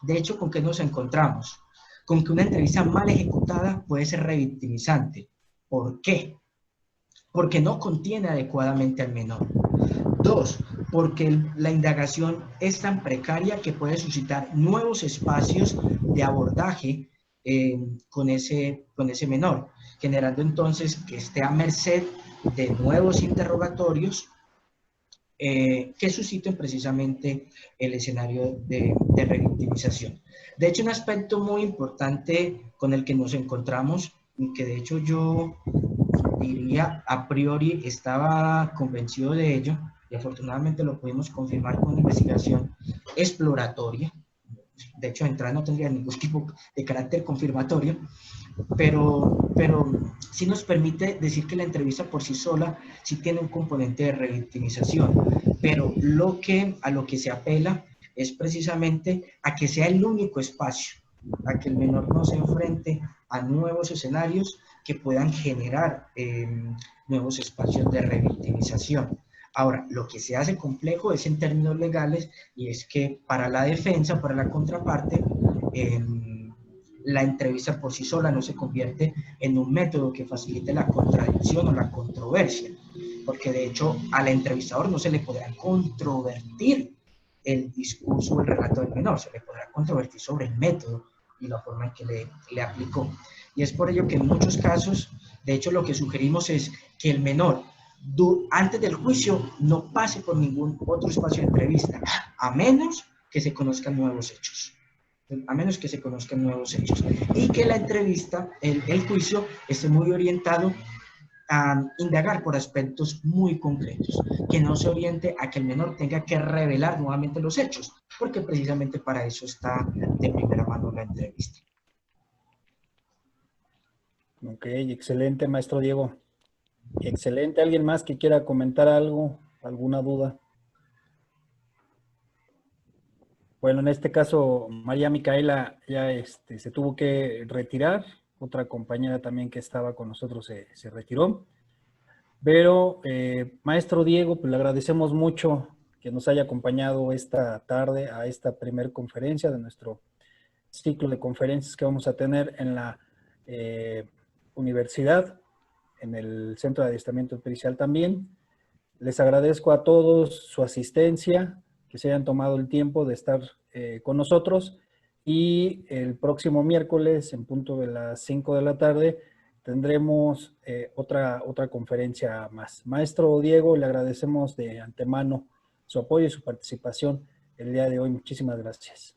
C: De hecho, ¿con qué nos encontramos? Con que una entrevista mal ejecutada puede ser revictimizante. ¿Por qué? Porque no contiene adecuadamente al menor. 2, porque la indagación es tan precaria que puede suscitar nuevos espacios de abordaje con ese menor, generando entonces que esté a merced de nuevos interrogatorios que susciten precisamente el escenario de revictimización. De hecho, un aspecto muy importante con el que nos encontramos, y que de hecho yo diría a priori estaba convencido de ello, y afortunadamente lo pudimos confirmar con una investigación exploratoria. De hecho, de entrada no tendría ningún tipo de carácter confirmatorio, pero sí nos permite decir que la entrevista por sí sola sí tiene un componente de revictimización, pero a lo que se apela es precisamente a que sea el único espacio, a que el menor no se enfrente a nuevos escenarios que puedan generar nuevos espacios de revictimización. Ahora, lo que se hace complejo es en términos legales, y es que para la defensa, para la contraparte, la entrevista por sí sola no se convierte en un método que facilite la contradicción o la controversia, porque de hecho al entrevistador no se le podrá controvertir el discurso o el relato del menor, se le podrá controvertir sobre el método y la forma en que le aplicó. Y es por ello que en muchos casos, de hecho, lo que sugerimos es que el menor, antes del juicio, no pase por ningún otro espacio de entrevista, a menos que se conozcan nuevos hechos. A menos que se conozcan nuevos hechos. Y que la entrevista, el juicio, esté muy orientado a indagar por aspectos muy concretos, que no se oriente a que el menor tenga que revelar nuevamente los hechos, porque precisamente para eso está de primera mano la entrevista.
A: Ok, excelente, maestro Diego. Excelente. ¿Alguien más que quiera comentar algo? ¿Alguna duda? Bueno, en este caso, María Micaela ya se tuvo que retirar. Otra compañera también que estaba con nosotros se retiró. Pero, maestro Diego, pues le agradecemos mucho que nos haya acompañado esta tarde a esta primer conferencia de nuestro ciclo de conferencias que vamos a tener en la universidad, en el Centro de Adiestramiento Pericial también. Les agradezco a todos su asistencia, que se hayan tomado el tiempo de estar con nosotros, y el próximo miércoles, en punto de las 5 de la tarde, tendremos otra conferencia más. Maestro Diego, le agradecemos de antemano su apoyo y su participación el día de hoy. Muchísimas gracias.